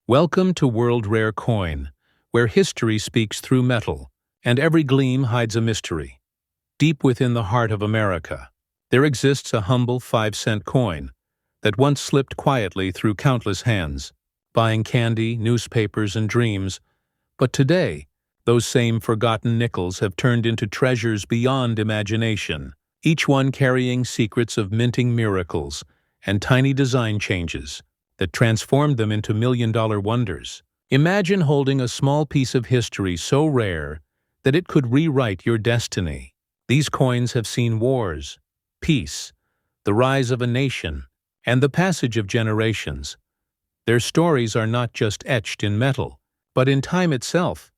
Welcome to World Rare Coin, where history speaks through metal, and every gleam hides a mystery. Deep within the heart of America, there exists a humble 5-cent coin that once slipped quietly through countless hands, buying candy, newspapers, and dreams. But today, those same forgotten nickels have turned into treasures beyond imagination, each one carrying secrets of minting miracles and tiny design changes that transformed them into million-dollar wonders. Imagine holding a small piece of history so rare that it could rewrite your destiny. These coins have seen wars, peace, the rise of a nation, and the passage of generations. Their stories are not just etched in metal, but in time itself.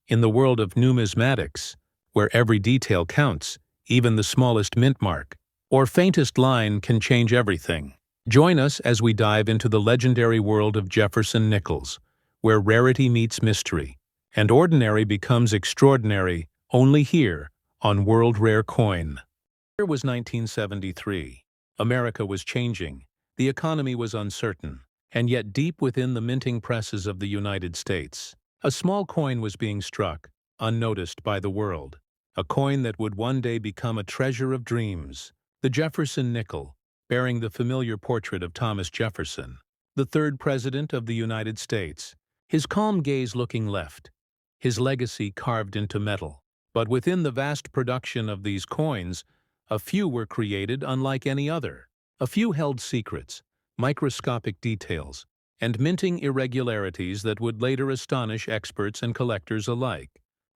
In the world of numismatics, where every detail counts, even the smallest mint mark or faintest line can change everything. Join us as we dive into the legendary world of Jefferson Nickels, where rarity meets mystery, and ordinary becomes extraordinary only here on World Rare Coin. The year was 1973. America was changing, the economy was uncertain, and yet deep within the minting presses of the United States, a small coin was being struck, unnoticed by the world. A coin that would one day become a treasure of dreams, the Jefferson nickel, bearing the familiar portrait of Thomas Jefferson, the third President of the United States, his calm gaze looking left, his legacy carved into metal. But within the vast production of these coins, a few were created unlike any other. A few held secrets, microscopic details, and minting irregularities that would later astonish experts and collectors alike.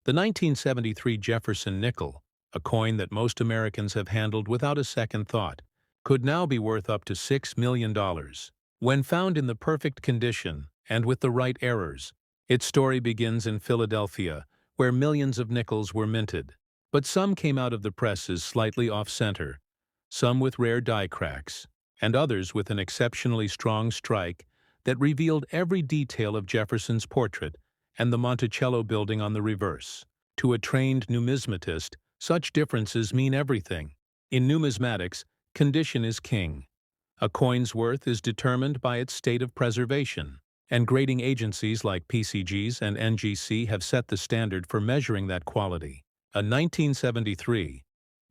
The 1973 Jefferson nickel, a coin that most Americans have handled without a second thought, could now be worth up to $6 million. When found in the perfect condition and with the right errors, its story begins in Philadelphia, where millions of nickels were minted. But some came out of the presses slightly off-center, some with rare die cracks, and others with an exceptionally strong strike that revealed every detail of Jefferson's portrait and the Monticello building on the reverse. To a trained numismatist, such differences mean everything. In numismatics, condition is king. A coin's worth is determined by its state of preservation, and grading agencies like PCGs and NGC have set the standard for measuring that quality. A 1973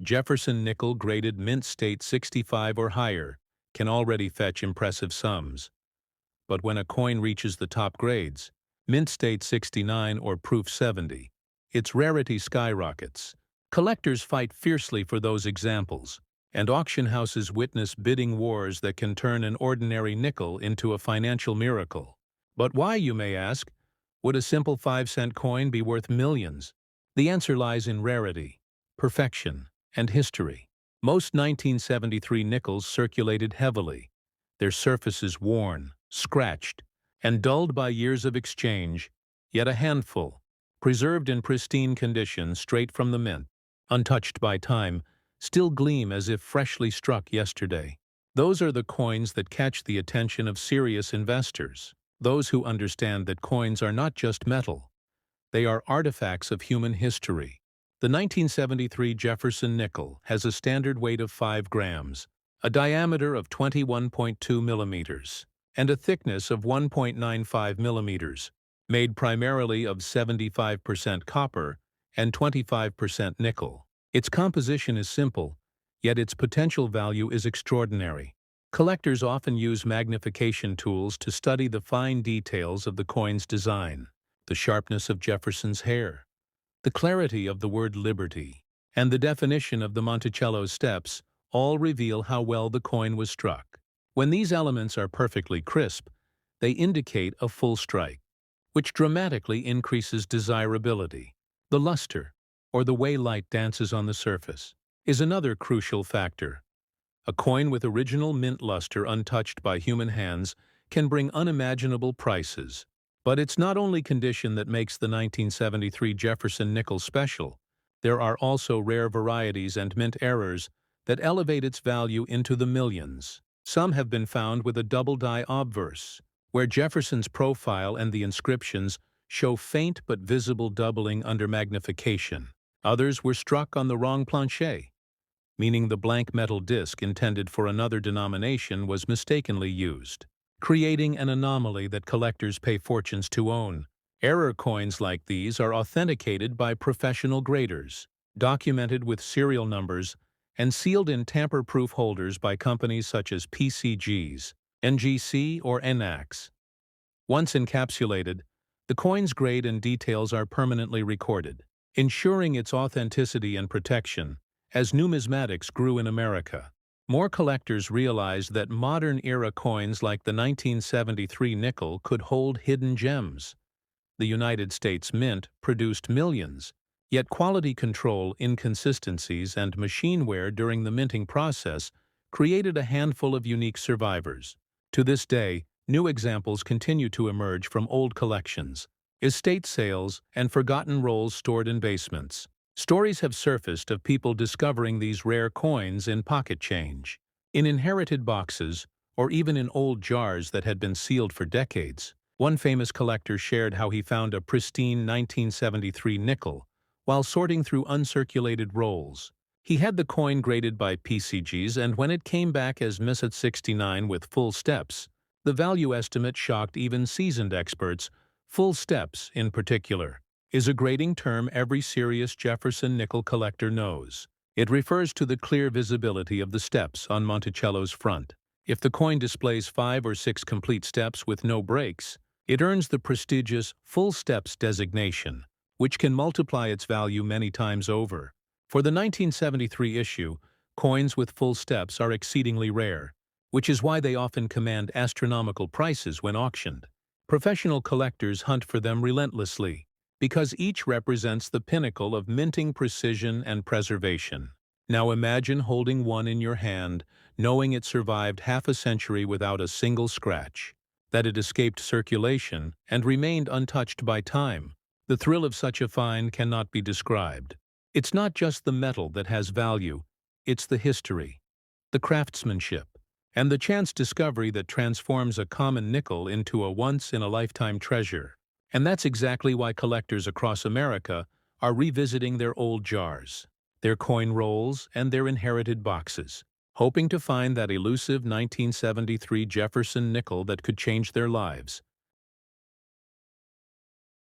Jefferson nickel graded mint state 65 or higher can already fetch impressive sums. But when a coin reaches the top grades, mint state 69 or proof 70, its rarity skyrockets. Collectors fight fiercely for those examples, and auction houses witness bidding wars that can turn an ordinary nickel into a financial miracle. But why, you may ask, would a simple 5-cent coin be worth millions? The answer lies in rarity, perfection, and history. Most 1973 nickels circulated heavily, their surfaces worn, scratched, and dulled by years of exchange, yet a handful, preserved in pristine condition straight from the mint, untouched by time, still gleam as if freshly struck yesterday. Those are the coins that catch the attention of serious investors, those who understand that coins are not just metal. They are artifacts of human history. The 1973 Jefferson nickel has a standard weight of 5 grams, a diameter of 21.2 millimeters, and a thickness of 1.95 millimeters, made primarily of 75% copper and 25% nickel. Its composition is simple, yet its potential value is extraordinary. Collectors often use magnification tools to study the fine details of the coin's design, the sharpness of Jefferson's hair, the clarity of the word liberty, and the definition of the Monticello steps all reveal how well the coin was struck. When these elements are perfectly crisp, they indicate a full strike, which dramatically increases desirability. The luster, or the way light dances on the surface, is another crucial factor. A coin with original mint luster untouched by human hands can bring unimaginable prices. But it's not only condition that makes the 1973 Jefferson nickel special. There are also rare varieties and mint errors that elevate its value into the millions. Some have been found with a double die obverse, where Jefferson's profile and the inscriptions show faint but visible doubling under magnification. Others were struck on the wrong plancher, meaning the blank metal disc intended for another denomination was mistakenly used. creating an anomaly that collectors pay fortunes to own. Error coins like these are authenticated by professional graders, documented with serial numbers, and sealed in tamper-proof holders by companies such as PCGs, NGC, or NAX. Once encapsulated, the coin's grade and details are permanently recorded, ensuring its authenticity and protection. As numismatics grew in America, more collectors realized that modern-era coins like the 1973 nickel could hold hidden gems. The United States Mint produced millions, yet quality control, inconsistencies, and machine wear during the minting process created a handful of unique survivors. To this day, new examples continue to emerge from old collections, estate sales, and forgotten rolls stored in basements. Stories have surfaced of people discovering these rare coins in pocket change, in inherited boxes, or even in old jars that had been sealed for decades. One famous collector shared how he found a pristine 1973 nickel while sorting through uncirculated rolls. He had the coin graded by PCGs, and when it came back as Miss at 69 with full steps, the value estimate shocked even seasoned experts. Full steps, in particular, is a grading term every serious Jefferson nickel collector knows. It refers to the clear visibility of the steps on Monticello's front. If the coin displays 5 or 6 complete steps with no breaks, it earns the prestigious full steps designation, which can multiply its value many times over. For the 1973 issue, coins with full steps are exceedingly rare, which is why they often command astronomical prices when auctioned. Professional collectors hunt for them relentlessly, because each represents the pinnacle of minting precision and preservation. Now imagine holding one in your hand, knowing it survived half a century without a single scratch, that it escaped circulation and remained untouched by time. The thrill of such a find cannot be described. It's not just the metal that has value, it's the history, the craftsmanship, and the chance discovery that transforms a common nickel into a once-in-a-lifetime treasure. And that's exactly why collectors across America are revisiting their old jars, their coin rolls, and their inherited boxes, hoping to find that elusive 1973 Jefferson nickel that could change their lives.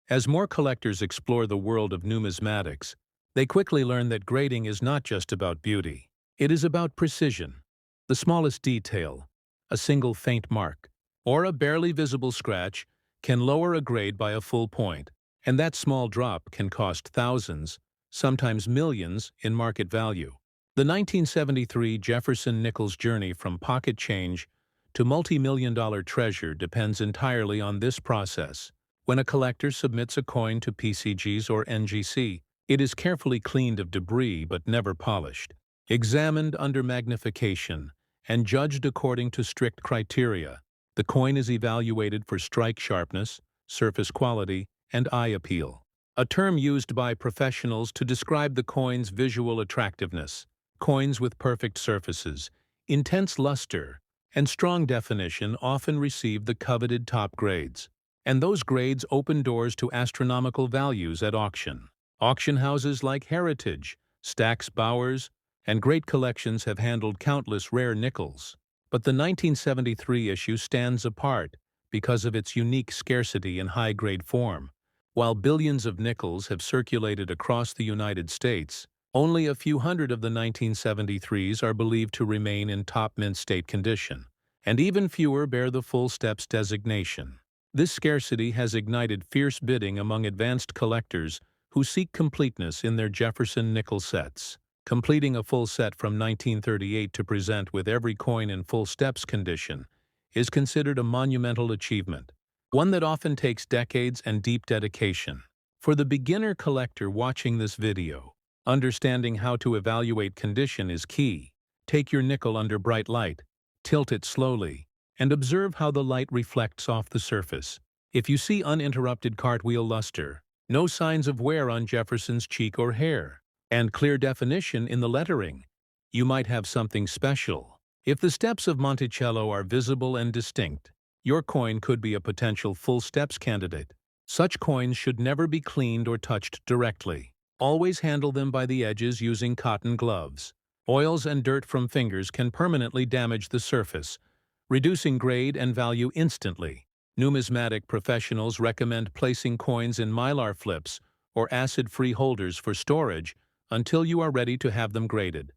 As more collectors explore the world of numismatics, they quickly learn that grading is not just about beauty. It is about precision. The smallest detail, a single faint mark, or a barely visible scratch, can lower a grade by a full point, and that small drop can cost thousands, sometimes millions, in market value. The 1973 Jefferson Nickels journey from pocket change to multi-million-dollar treasure depends entirely on this process. When a collector submits a coin to PCGs or NGC, it is carefully cleaned of debris but never polished, examined under magnification, and judged according to strict criteria. The coin is evaluated for strike sharpness, surface quality, and eye appeal, a term used by professionals to describe the coin's visual attractiveness. Coins with perfect surfaces, intense luster, and strong definition often receive the coveted top grades, and those grades open doors to astronomical values at auction. Auction houses like Heritage, Stack's Bowers, and great collections have handled countless rare nickels. But the 1973 issue stands apart because of its unique scarcity in high-grade form. While billions of nickels have circulated across the United States, only a few hundred of the 1973s are believed to remain in top mint state condition, and even fewer bear the full steps designation. This scarcity has ignited fierce bidding among advanced collectors who seek completeness in their Jefferson nickel sets. Completing a full set from 1938 to present with every coin in full steps condition is considered a monumental achievement, one that often takes decades and deep dedication. For the beginner collector watching this video, understanding how to evaluate condition is key. Take your nickel under bright light, tilt it slowly, and observe how the light reflects off the surface. If you see uninterrupted cartwheel luster, no signs of wear on Jefferson's cheek or hair, and clear definition in the lettering, you might have something special. If the steps of Monticello are visible and distinct, your coin could be a potential full steps candidate. Such coins should never be cleaned or touched directly. Always handle them by the edges using cotton gloves. Oils and dirt from fingers can permanently damage the surface, reducing grade and value instantly. Numismatic professionals recommend placing coins in mylar flips or acid-free holders for storage until you are ready to have them graded.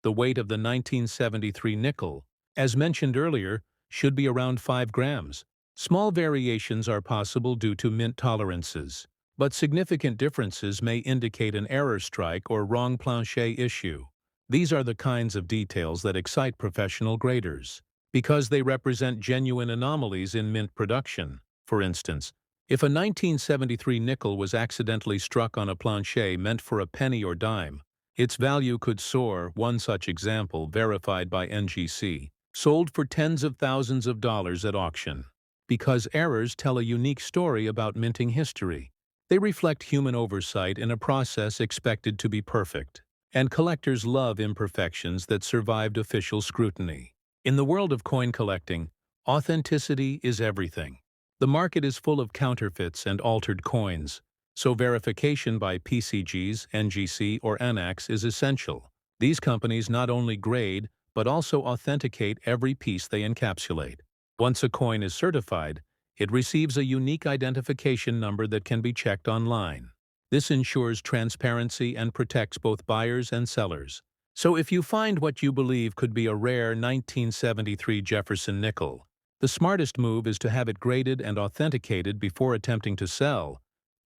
The weight of the 1973 nickel, as mentioned earlier, should be around 5 grams. Small variations are possible due to mint tolerances, but significant differences may indicate an error strike or wrong plancher issue. These are the kinds of details that excite professional graders, because they represent genuine anomalies in mint production. For instance, if a 1973 nickel was accidentally struck on a plancher meant for a penny or dime, its value could soar. One such example, verified by NGC, sold for tens of thousands of dollars at auction. Because errors tell a unique story about minting history. They reflect human oversight in a process expected to be perfect, and collectors love imperfections that survived official scrutiny. In the world of coin collecting, authenticity is everything. The market is full of counterfeits and altered coins, so verification by PCGs, NGC, or ANACs is essential. These companies not only grade, but also authenticate every piece they encapsulate. Once a coin is certified, it receives a unique identification number that can be checked online. This ensures transparency and protects both buyers and sellers. So if you find what you believe could be a rare 1973 Jefferson nickel, the smartest move is to have it graded and authenticated before attempting to sell.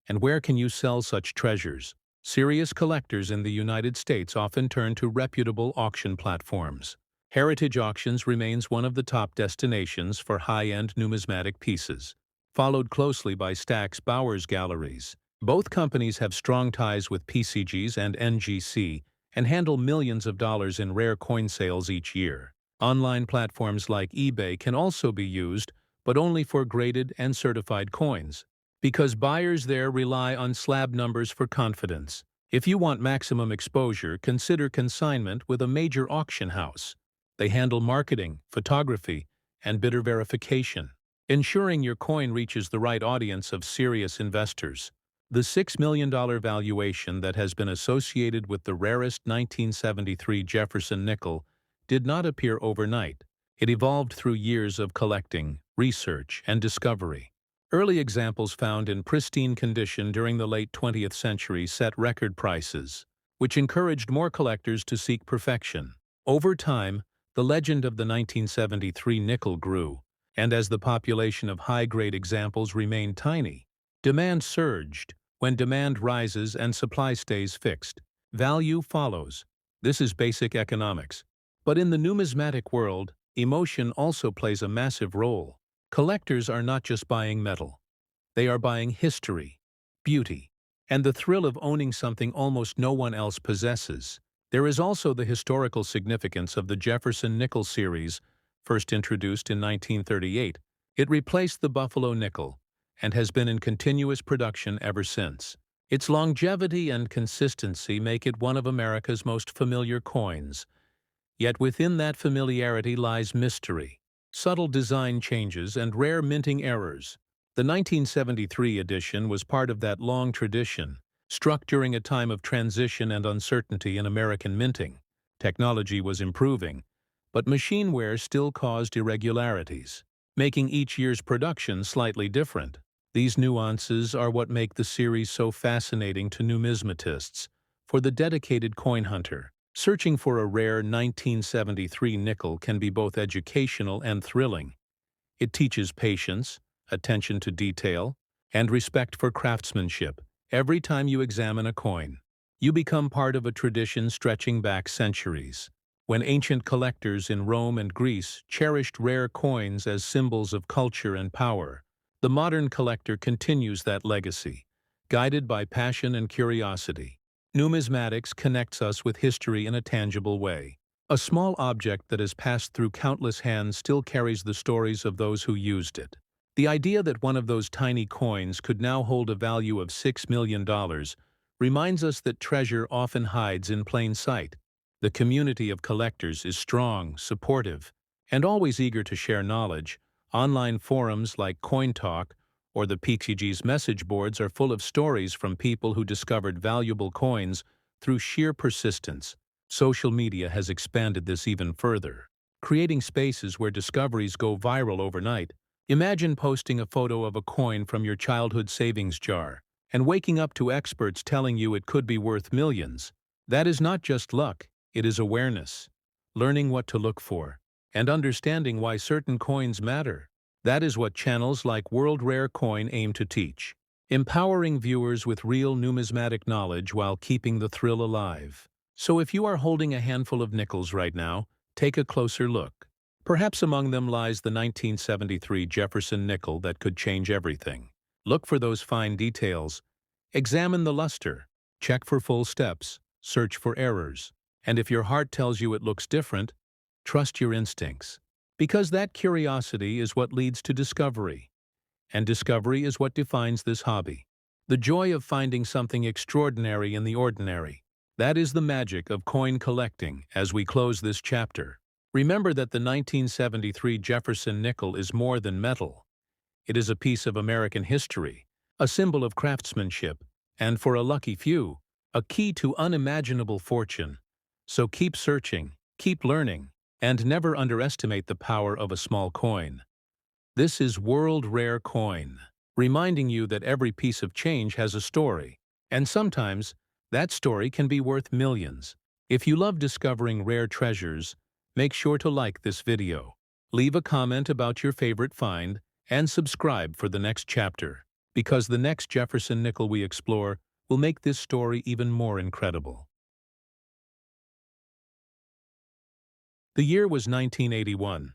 And where can you sell such treasures? Serious collectors in the United States often turn to reputable auction platforms. Heritage Auctions remains one of the top destinations for high-end numismatic pieces, followed closely by Stack's Bowers Galleries. Both companies have strong ties with PCGs and NGC and handle millions of dollars in rare coin sales each year. Online platforms like eBay can also be used, but only for graded and certified coins, because buyers there rely on slab numbers for confidence. If you want maximum exposure, consider consignment with a major auction house. They handle marketing, photography, and bidder verification, ensuring your coin reaches the right audience of serious investors. The $6 million valuation that has been associated with the rarest 1973 Jefferson nickel did not appear overnight. It evolved through years of collecting, research, and discovery. Early examples found in pristine condition during the late 20th century set record prices, which encouraged more collectors to seek perfection. Over time, the legend of the 1973 nickel grew, and as the population of high-grade examples remained tiny, demand surged. When demand rises and supply stays fixed, value follows. This is basic economics. But in the numismatic world, emotion also plays a massive role. Collectors are not just buying metal. They are buying history, beauty, and the thrill of owning something almost no one else possesses. There is also the historical significance of the Jefferson Nickel series, first introduced in 1938. It replaced the Buffalo nickel and has been in continuous production ever since. Its longevity and consistency make it one of America's most familiar coins. Yet within that familiarity lies mystery, subtle design changes, and rare minting errors. The 1973 edition was part of that long tradition, struck during a time of transition and uncertainty in American minting. Technology was improving, but machineware still caused irregularities, making each year's production slightly different. These nuances are what make the series so fascinating to numismatists. For the dedicated coin hunter, searching for a rare 1973 nickel can be both educational and thrilling. It teaches patience, attention to detail, and respect for craftsmanship. Every time you examine a coin, you become part of a tradition stretching back centuries. When ancient collectors in Rome and Greece cherished rare coins as symbols of culture and power, the modern collector continues that legacy, guided by passion and curiosity. Numismatics connects us with history in a tangible way. A small object that has passed through countless hands still carries the stories of those who used it. The idea that one of those tiny coins could now hold a value of $6 million reminds us that treasure often hides in plain sight. The community of collectors is strong, supportive, and always eager to share knowledge. Online forums like Coin Talk or the PCG's message boards are full of stories from people who discovered valuable coins through sheer persistence. Social media has expanded this even further. creating spaces where discoveries go viral overnight. Imagine posting a photo of a coin from your childhood savings jar and waking up to experts telling you it could be worth millions. That is not just luck, it is awareness, learning what to look for, and understanding why certain coins matter. That is what channels like World Rare Coin aim to teach, empowering viewers with real numismatic knowledge while keeping the thrill alive. So if you are holding a handful of nickels right now, take a closer look. Perhaps among them lies the 1973 Jefferson nickel that could change everything. Look for those fine details. Examine the luster. Check for full steps. Search for errors. And if your heart tells you it looks different, trust your instincts. Because that curiosity is what leads to discovery. And discovery is what defines this hobby. The joy of finding something extraordinary in the ordinary. That is the magic of coin collecting as we close this chapter. Remember that the 1973 Jefferson nickel is more than metal. It is a piece of American history, a symbol of craftsmanship, and for a lucky few, a key to unimaginable fortune. So keep searching, keep learning, and never underestimate the power of a small coin. This is World Rare Coin, reminding you that every piece of change has a story, and sometimes that story can be worth millions. If you love discovering rare treasures, make sure to like this video, leave a comment about your favorite find, and subscribe for the next chapter, because the next Jefferson nickel we explore will make this story even more incredible. The year was 1981.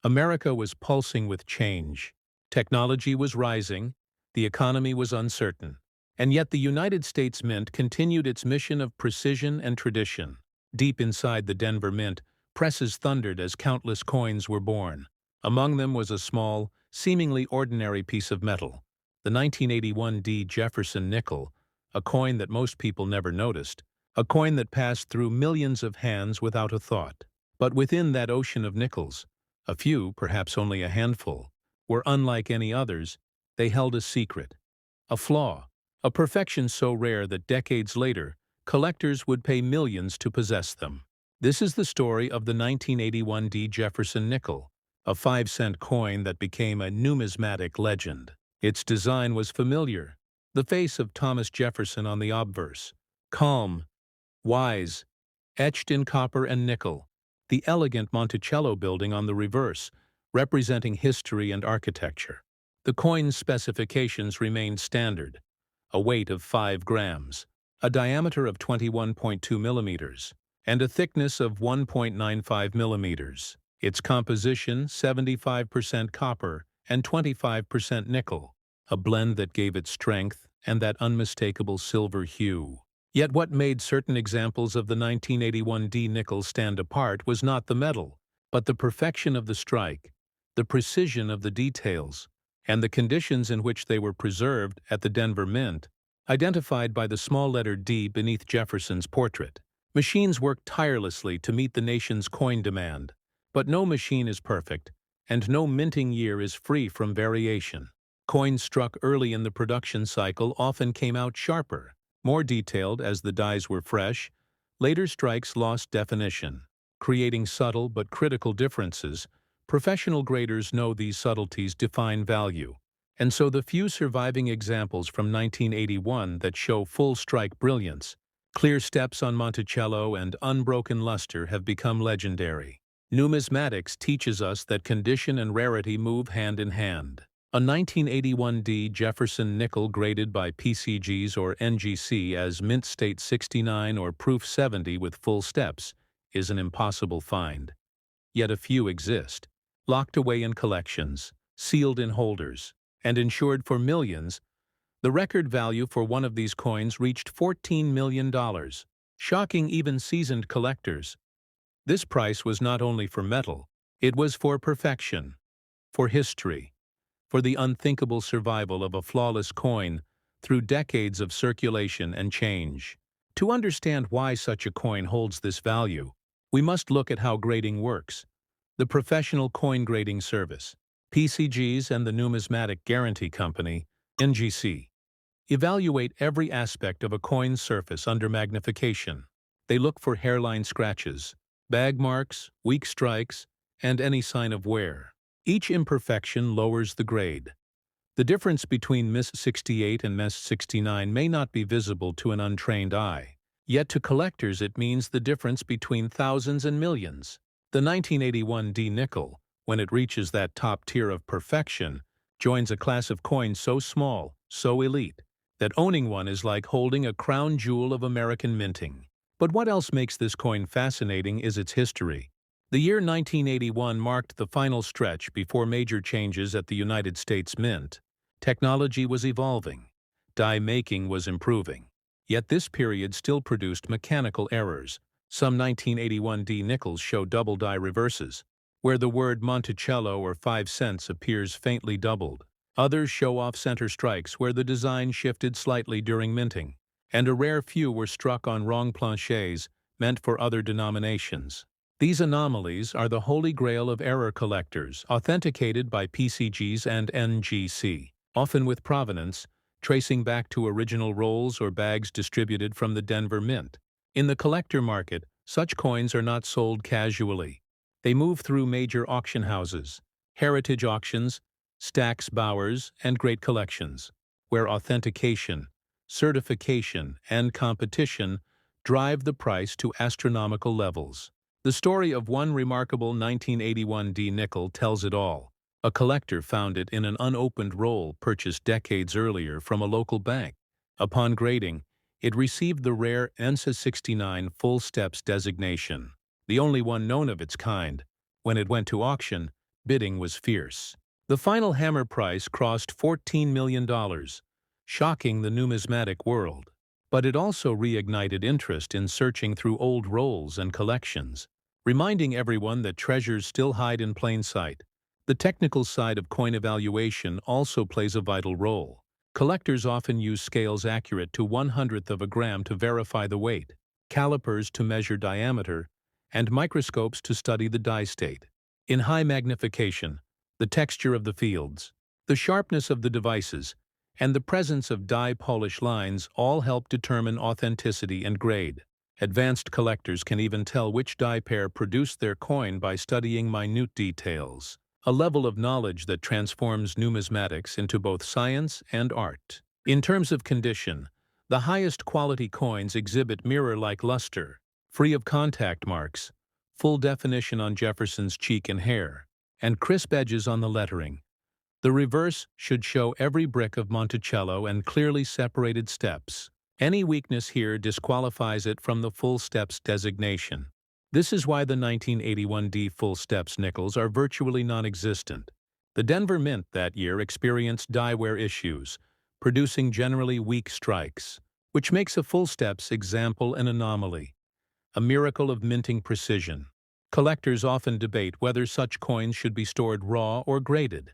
America was pulsing with change. Technology was rising, the economy was uncertain, and yet the United States Mint continued its mission of precision and tradition. Deep inside the Denver Mint, presses thundered as countless coins were born. Among them was a small, seemingly ordinary piece of metal, the 1981 Jefferson nickel, a coin that most people never noticed, a coin that passed through millions of hands without a thought. But within that ocean of nickels, a few, perhaps only a handful, were unlike any others. They held a secret, a flaw, a perfection so rare that decades later, collectors would pay millions to possess them. This is the story of the 1981 Jefferson nickel, a 5-cent coin that became a numismatic legend. Its design was familiar, the face of Thomas Jefferson on the obverse, calm, wise, etched in copper and nickel, the elegant Monticello building on the reverse, representing history and architecture. The coin's specifications remained standard, a weight of 5 grams, a diameter of 21.2 millimeters, and a thickness of 1.95 millimeters. Its composition, 75% copper and 25% nickel, a blend that gave it strength and that unmistakable silver hue. Yet what made certain examples of the 1981 nickel stand apart was not the metal, but the perfection of the strike, the precision of the details, and the conditions in which they were preserved at the Denver Mint, identified by the small letter D beneath Jefferson's portrait. Machines worked tirelessly to meet the nation's coin demand, but no machine is perfect, and no minting year is free from variation. Coins struck early in the production cycle often came out sharper, more detailed as the dies were fresh. Later strikes lost definition, creating subtle but critical differences. Professional graders know these subtleties define value, and so the few surviving examples from 1981 that show full strike brilliance, clear steps on Monticello, and unbroken luster have become legendary. Numismatics teaches us that condition and rarity move hand in hand. A 1981 Jefferson nickel graded by PCGs or NGC as Mint State 69 or Proof 70 with full steps is an impossible find. Yet a few exist, locked away in collections, sealed in holders, and insured for millions. The record value for one of these coins reached $14 million, shocking even seasoned collectors. This price was not only for metal, it was for perfection, for history, for the unthinkable survival of a flawless coin through decades of circulation and change. To understand why such a coin holds this value, we must look at how grading works. The Professional Coin Grading Service, PCGs, and the Numismatic Guarantee Company, NGC, evaluate every aspect of a coin's surface under magnification. They look for hairline scratches, bag marks, weak strikes, and any sign of wear. Each imperfection lowers the grade. The difference between Miss 68 and Miss 69 may not be visible to an untrained eye, yet to collectors it means the difference between thousands and millions. The 1981 D nickel, when it reaches that top tier of perfection, joins a class of coins so small, so elite, that owning one is like holding a crown jewel of American minting. But what else makes this coin fascinating is its history. The year 1981 marked the final stretch before major changes at the United States Mint. Technology was evolving. Die making was improving. Yet this period still produced mechanical errors. Some 1981 D nickels show double die reverses, where the word Monticello or 5 cents appears faintly doubled. Others show off-center strikes where the design shifted slightly during minting, and a rare few were struck on wrong planchets meant for other denominations. These anomalies are the holy grail of error collectors, authenticated by PCGs and NGC, often with provenance, tracing back to original rolls or bags distributed from the Denver Mint. In the collector market, such coins are not sold casually. They move through major auction houses, heritage auctions, Stack's Bowers, and great collections, where authentication, certification, and competition drive the price to astronomical levels. The story of one remarkable 1981 D nickel tells it all. A collector found it in an unopened roll purchased decades earlier from a local bank. Upon grading, it received the rare ENSA 69 full steps designation, the only one known of its kind. When it went to auction, bidding was fierce. The final hammer price crossed $14 million, shocking the numismatic world. But it also reignited interest in searching through old rolls and collections, reminding everyone that treasures still hide in plain sight. The technical side of coin evaluation also plays a vital role. Collectors often use scales accurate to 1/100th of a gram to verify the weight, calipers to measure diameter, and microscopes to study the die state. In high magnification, the texture of the fields, the sharpness of the devices, and the presence of die polish lines all help determine authenticity and grade. Advanced collectors can even tell which die pair produced their coin by studying minute details, a level of knowledge that transforms numismatics into both science and art. In terms of condition, the highest quality coins exhibit mirror-like luster, free of contact marks, full definition on Jefferson's cheek and hair, and crisp edges on the lettering. The reverse should show every brick of Monticello and clearly separated steps. Any weakness here disqualifies it from the full steps designation. This is why the 1981 D full steps nickels are virtually non-existent. The Denver Mint that year experienced die wear issues, producing generally weak strikes, which makes a full steps example an anomaly, a miracle of minting precision. Collectors often debate whether such coins should be stored raw or graded.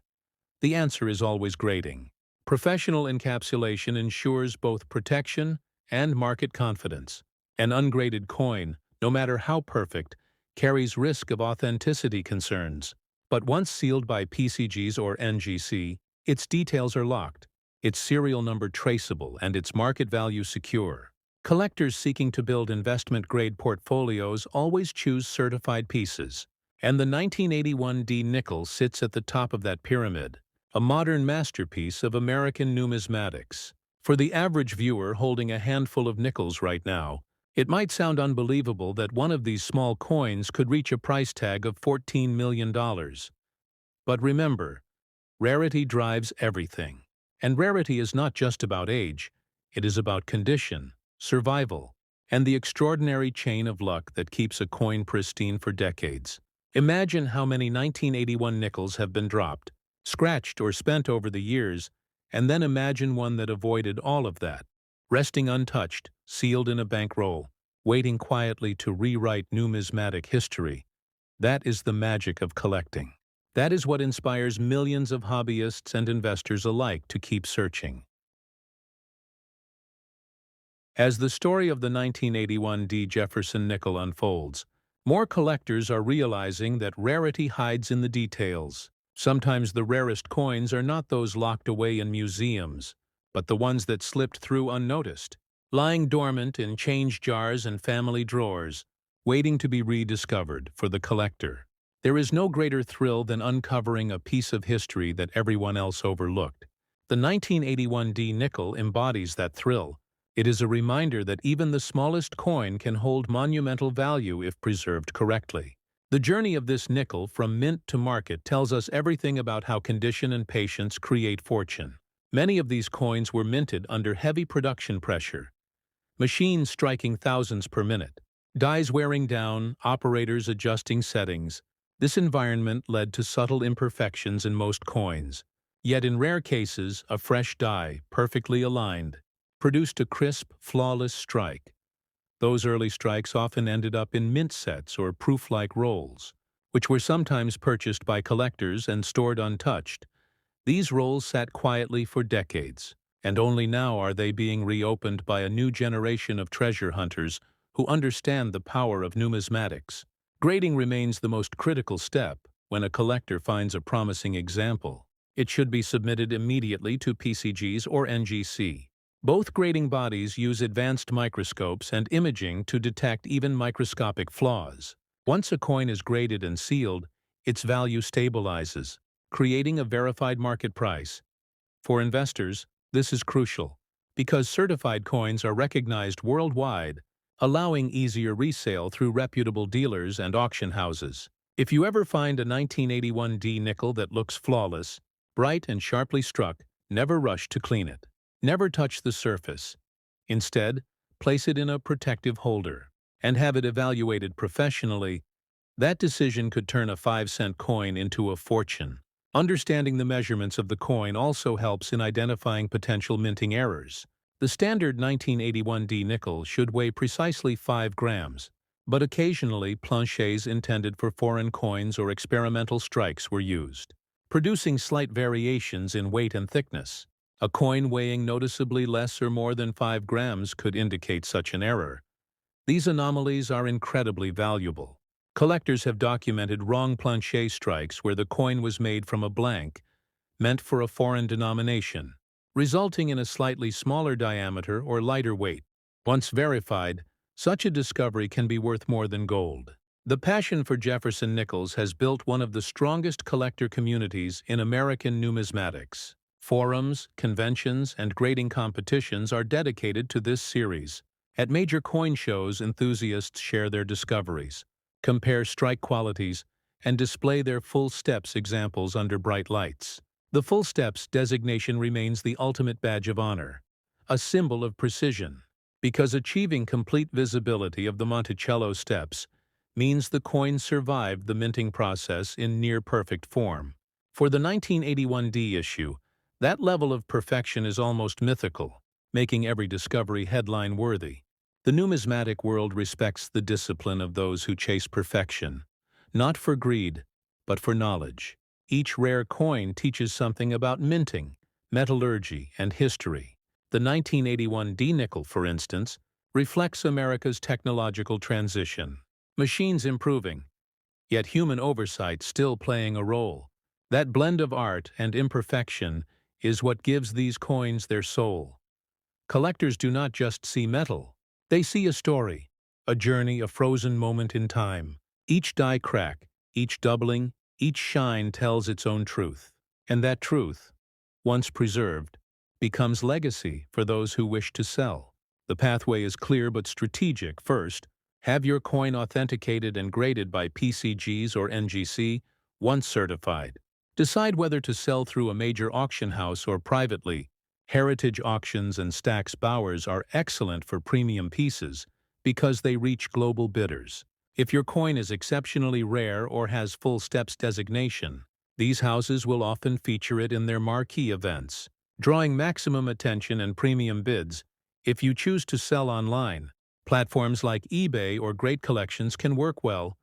The answer is always grading. Professional encapsulation ensures both protection and market confidence. An ungraded coin, no matter how perfect, carries risk of authenticity concerns. But once sealed by PCGs or NGC, its details are locked, its serial number traceable, and its market value secure. Collectors seeking to build investment-grade portfolios always choose certified pieces, and the 1981 D nickel sits at the top of that pyramid, a modern masterpiece of American numismatics. For the average viewer holding a handful of nickels right now, it might sound unbelievable that one of these small coins could reach a price tag of $14 million. But remember, rarity drives everything. And rarity is not just about age, it is about condition, survival, and the extraordinary chain of luck that keeps a coin pristine for decades. Imagine how many 1981 nickels have been dropped, scratched, or spent over the years, and then imagine one that avoided all of that, resting untouched, sealed in a bankroll, waiting quietly to rewrite numismatic history. That is the magic of collecting. That is what inspires millions of hobbyists and investors alike to keep searching. As the story of the 1981 D. Jefferson nickel unfolds, more collectors are realizing that rarity hides in the details. Sometimes the rarest coins are not those locked away in museums, but the ones that slipped through unnoticed, lying dormant in change jars and family drawers. waiting to be rediscovered for the collector. There is no greater thrill than uncovering a piece of history that everyone else overlooked. The 1981 D nickel embodies that thrill. It is a reminder that even the smallest coin can hold monumental value if preserved correctly. The journey of this nickel from mint to market tells us everything about how condition and patience create fortune. Many of these coins were minted under heavy production pressure, machines striking thousands per minute, dies wearing down, operators adjusting settings. This environment led to subtle imperfections in most coins. Yet in rare cases, a fresh die, perfectly aligned, produced a crisp, flawless strike. Those early strikes often ended up in mint sets or proof-like rolls, which were sometimes purchased by collectors and stored untouched. These rolls sat quietly for decades, and only now are they being reopened by a new generation of treasure hunters who understand the power of numismatics. Grading remains the most critical step. When a collector finds a promising example, it should be submitted immediately to PCGs or NGC. Both grading bodies use advanced microscopes and imaging to detect even microscopic flaws. Once a coin is graded and sealed, its value stabilizes, creating a verified market price. For investors, this is crucial, because certified coins are recognized worldwide, allowing easier resale through reputable dealers and auction houses. If you ever find a 1981 D nickel that looks flawless, bright and sharply struck, never rush to clean it. Never touch the surface. Instead, place it in a protective holder and have it evaluated professionally. That decision could turn a 5-cent coin into a fortune. Understanding the measurements of the coin also helps in identifying potential minting errors. The standard 1981 D nickel should weigh precisely 5 grams, but occasionally planchets intended for foreign coins or experimental strikes were used, producing slight variations in weight and thickness. A coin weighing noticeably less or more than 5 grams could indicate such an error. These anomalies are incredibly valuable. Collectors have documented wrong planchet strikes where the coin was made from a blank, meant for a foreign denomination, resulting in a slightly smaller diameter or lighter weight. Once verified, such a discovery can be worth more than gold. The passion for Jefferson Nickels has built one of the strongest collector communities in American numismatics. Forums, conventions, and grading competitions are dedicated to this series. At major coin shows, enthusiasts share their discoveries, compare strike qualities, and display their full steps examples under bright lights. The full steps designation remains the ultimate badge of honor, a symbol of precision, because achieving complete visibility of the Monticello steps means the coin survived the minting process in near-perfect form. For the 1981 D issue, that level of perfection is almost mythical, making every discovery headline-worthy. The numismatic world respects the discipline of those who chase perfection, not for greed, but for knowledge. Each rare coin teaches something about minting, metallurgy, and history. The 1981 D nickel, for instance, reflects America's technological transition. Machines improving, yet human oversight still playing a role. That blend of art and imperfection is what gives these coins their soul. Collectors do not just see metal. They see a story, a journey, a frozen moment in time. Each die crack, each doubling, each shine tells its own truth. And that truth, once preserved, becomes legacy for those who wish to sell. The pathway is clear but strategic. First, have your coin authenticated and graded by PCGs or NGC, once certified. Decide whether to sell through a major auction house or privately. Heritage Auctions and Stack's Bowers are excellent for premium pieces because they reach global bidders. If your coin is exceptionally rare or has full steps designation, these houses will often feature it in their marquee events, drawing maximum attention and premium bids. If you choose to sell online, platforms like eBay or Great Collections can work well,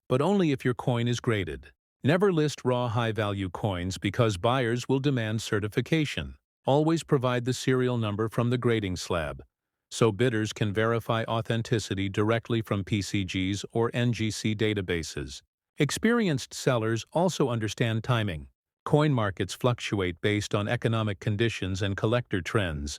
but only if your coin is graded. Never list raw high-value coins because buyers will demand certification. Always provide the serial number from the grading slab, so bidders can verify authenticity directly from PCGs or NGC databases. Experienced sellers also understand timing. Coin markets fluctuate based on economic conditions and collector trends.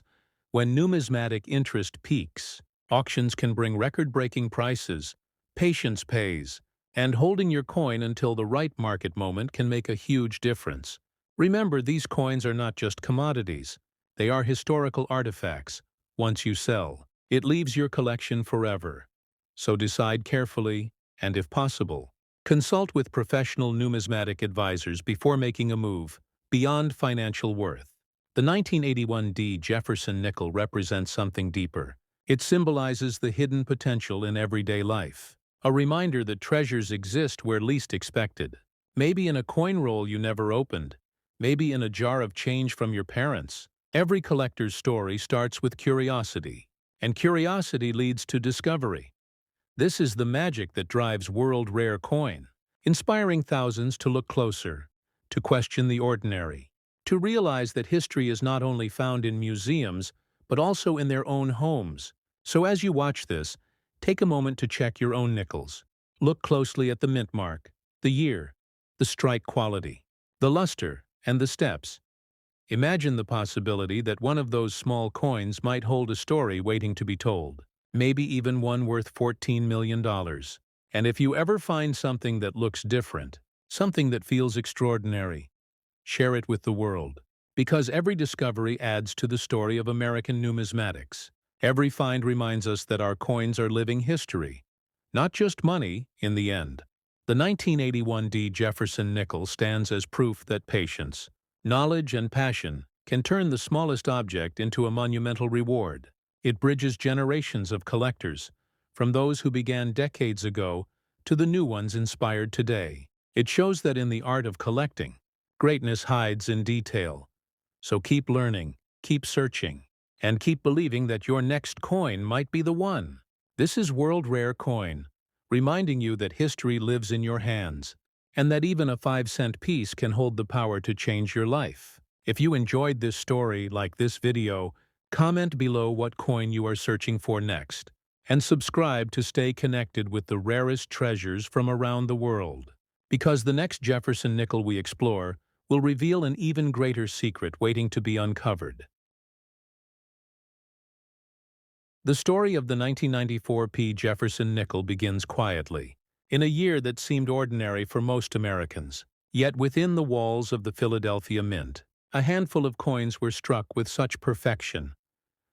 When numismatic interest peaks, auctions can bring record-breaking prices, Patience pays, and holding your coin until the right market moment can make a huge difference. Remember, these coins are not just commodities. They are historical artifacts. Once you sell, it leaves your collection forever. So decide carefully, and if possible, consult with professional numismatic advisors before making a move beyond financial worth. The 1981 Jefferson nickel represents something deeper. It symbolizes the hidden potential in everyday life, a reminder that treasures exist where least expected. Maybe in a coin roll you never opened, maybe in a jar of change from your parents. Every collector's story starts with curiosity, and curiosity leads to discovery. This is the magic that drives World Rare Coin, inspiring thousands to look closer, to question the ordinary, to realize that history is not only found in museums, but also in their own homes. So as you watch this, take a moment to check your own nickels. Look closely at the mint mark, the year, the strike quality, the luster, and the steps. Imagine the possibility that one of those small coins might hold a story waiting to be told, maybe even one worth $14 million. And if you ever find something that looks different, something that feels extraordinary, share it with the world. Because every discovery adds to the story of American numismatics. Every find reminds us that our coins are living history, not just money in the end. The 1981 Jefferson nickel stands as proof that patience, knowledge, and passion can turn the smallest object into a monumental reward. It bridges generations of collectors, from those who began decades ago to the new ones inspired today. It shows that in the art of collecting, greatness hides in detail. So keep learning, keep searching, and keep believing that your next coin might be the one. This is World Rare Coin, reminding you that history lives in your hands, and that even a 5-cent piece can hold the power to change your life. If you enjoyed this story, like this video, comment below what coin you are searching for next, and subscribe to stay connected with the rarest treasures from around the world. Because the next Jefferson nickel we explore will reveal an even greater secret waiting to be uncovered. The story of the 1994 Jefferson nickel begins quietly, in a year that seemed ordinary for most Americans. Yet within the walls of the Philadelphia Mint, a handful of coins were struck with such perfection,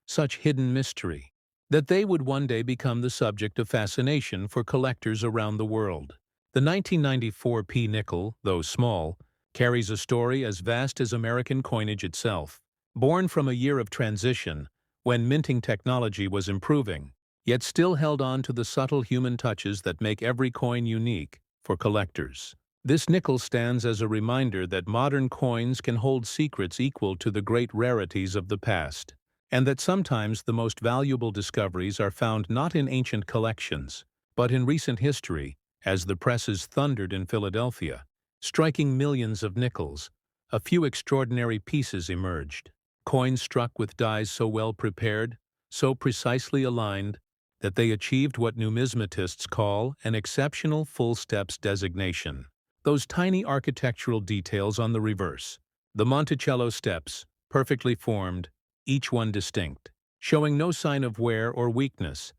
such hidden mystery, that they would one day become the subject of fascination for collectors around the world. The 1994 nickel, though small, carries a story as vast as American coinage itself. Born from a year of transition, when minting technology was improving, yet still held on to the subtle human touches that make every coin unique for collectors. This nickel stands as a reminder that modern coins can hold secrets equal to the great rarities of the past, and that sometimes the most valuable discoveries are found not in ancient collections, but in recent history. As the presses thundered in Philadelphia, striking millions of nickels, a few extraordinary pieces emerged. Coins struck with dies so well prepared, so precisely aligned, that they achieved what numismatists call an exceptional full steps designation. Those tiny architectural details on the reverse, the Monticello steps, perfectly formed, each one distinct, showing no sign of wear or weakness,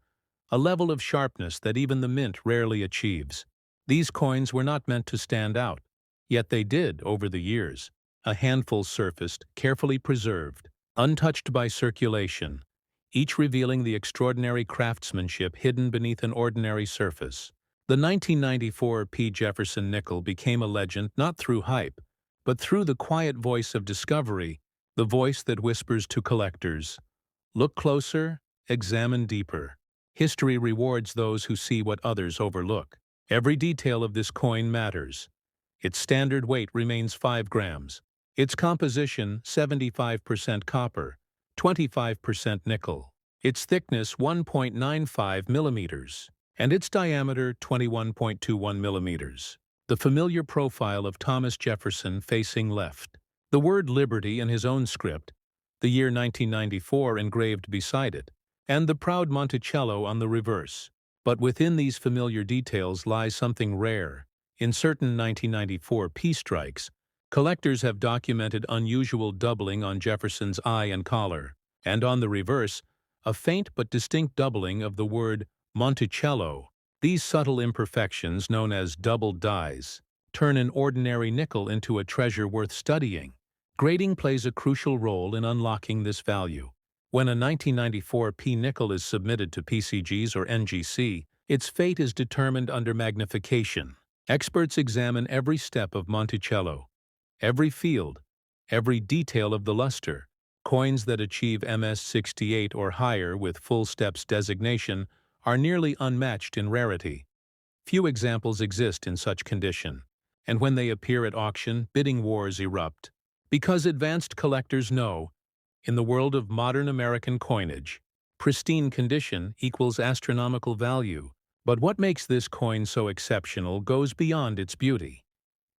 a level of sharpness that even the mint rarely achieves. These coins were not meant to stand out, yet they did over the years. A handful surfaced, carefully preserved, untouched by circulation, each revealing the extraordinary craftsmanship hidden beneath an ordinary surface. The 1994 Jefferson nickel became a legend not through hype, but through the quiet voice of discovery, the voice that whispers to collectors, "Look closer, examine deeper." History rewards those who see what others overlook. Every detail of this coin matters. Its standard weight remains 5 grams. Its composition 75% copper, 25% nickel. Its thickness 1.95 millimeters, and its diameter 21.21 millimeters. The familiar profile of Thomas Jefferson facing left. The word liberty in his own script, the year 1994 engraved beside it, and the proud Monticello on the reverse. But within these familiar details lies something rare. In certain 1994 strikes, collectors have documented unusual doubling on Jefferson's eye and collar, and on the reverse, a faint but distinct doubling of the word Monticello, These subtle imperfections, known as double dies, turn an ordinary nickel into a treasure worth studying. Grading plays a crucial role in unlocking this value. When a 1994 P nickel is submitted to PCGs or NGC, its fate is determined under magnification. Experts examine every step of Monticello, every field, every detail of the luster. Coins that achieve MS-68 or higher with full steps designation are nearly unmatched in rarity. Few examples exist in such condition, and when they appear at auction, bidding wars erupt. Because advanced collectors know, in the world of modern American coinage, pristine condition equals astronomical value. But what makes this coin so exceptional goes beyond its beauty.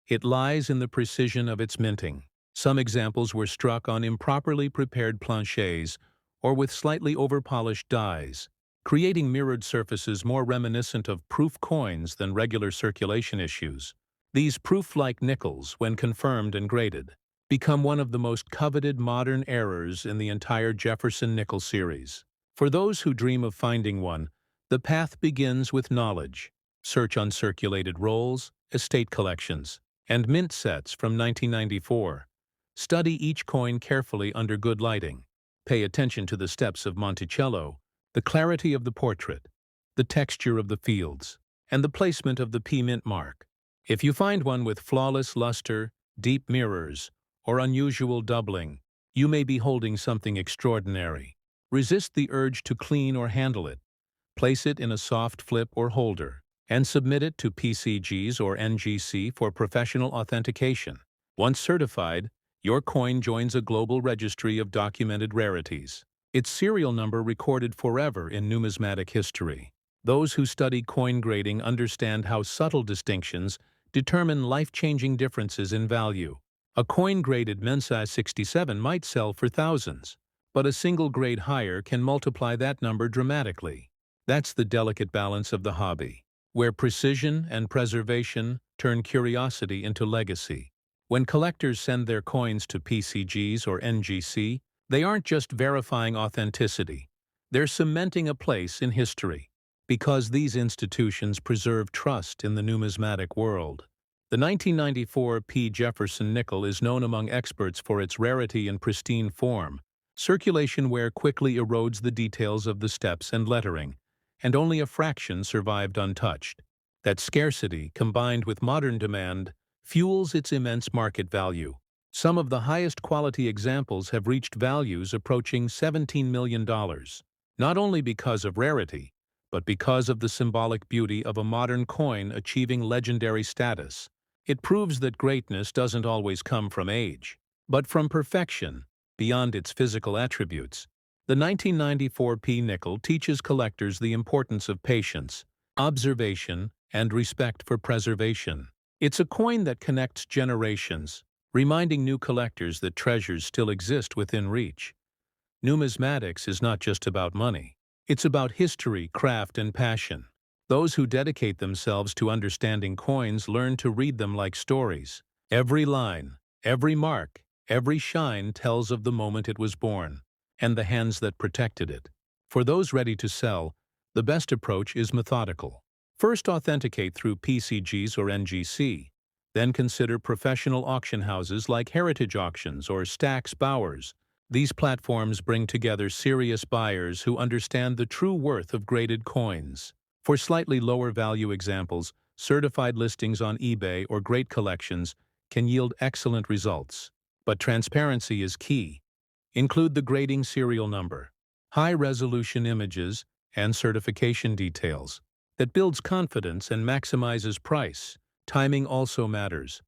It lies in the precision of its minting. Some examples were struck on improperly prepared planchets or with slightly overpolished dies, creating mirrored surfaces more reminiscent of proof coins than regular circulation issues. These proof-like nickels, when confirmed and graded, become one of the most coveted modern errors in the entire Jefferson Nickel series. For those who dream of finding one, the path begins with knowledge. Search uncirculated rolls, estate collections, and mint sets from 1994. Study each coin carefully under good lighting. Pay attention to the steps of Monticello, the clarity of the portrait, the texture of the fields, and the placement of the P mint mark. If you find one with flawless luster, deep mirrors, or unusual doubling, you may be holding something extraordinary. Resist the urge to clean or handle it. Place it in a soft flip or holder, and submit it to PCGs or NGC for professional authentication. Once certified, your coin joins a global registry of documented rarities, its serial number recorded forever in numismatic history. Those who study coin grading understand how subtle distinctions determine life-changing differences in value. A coin graded Mensa 67 might sell for thousands, but a single grade higher can multiply that number dramatically. That's the delicate balance of the hobby, where precision and preservation turn curiosity into legacy. When collectors send their coins to PCGs or NGC, they aren't just verifying authenticity, they're cementing a place in history, because these institutions preserve trust in the numismatic world. The 1994 P. Jefferson nickel is known among experts for its rarity and pristine form. Circulation wear quickly erodes the details of the steps and lettering, and only a fraction survived untouched. That scarcity, combined with modern demand, fuels its immense market value. Some of the highest quality examples have reached values approaching $17 million, not only because of rarity, but because of the symbolic beauty of a modern coin achieving legendary status. It proves that greatness doesn't always come from age, but from perfection, beyond its physical attributes. The 1994 P nickel teaches collectors the importance of patience, observation, and respect for preservation. It's a coin that connects generations, reminding new collectors that treasures still exist within reach. Numismatics is not just about money. It's about history, craft, and passion. Those who dedicate themselves to understanding coins learn to read them like stories. Every line, every mark, every shine tells of the moment it was born, and the hands that protected it. For those ready to sell, the best approach is methodical. First, authenticate through PCGs or NGC. Then consider professional auction houses like Heritage Auctions or Stack's Bowers. These platforms bring together serious buyers who understand the true worth of graded coins. For slightly lower value examples, certified listings on eBay or Great Collections can yield excellent results. But transparency is key. Include the grading serial number, high-resolution images, and certification details. That builds confidence and maximizes price. Timing also matters.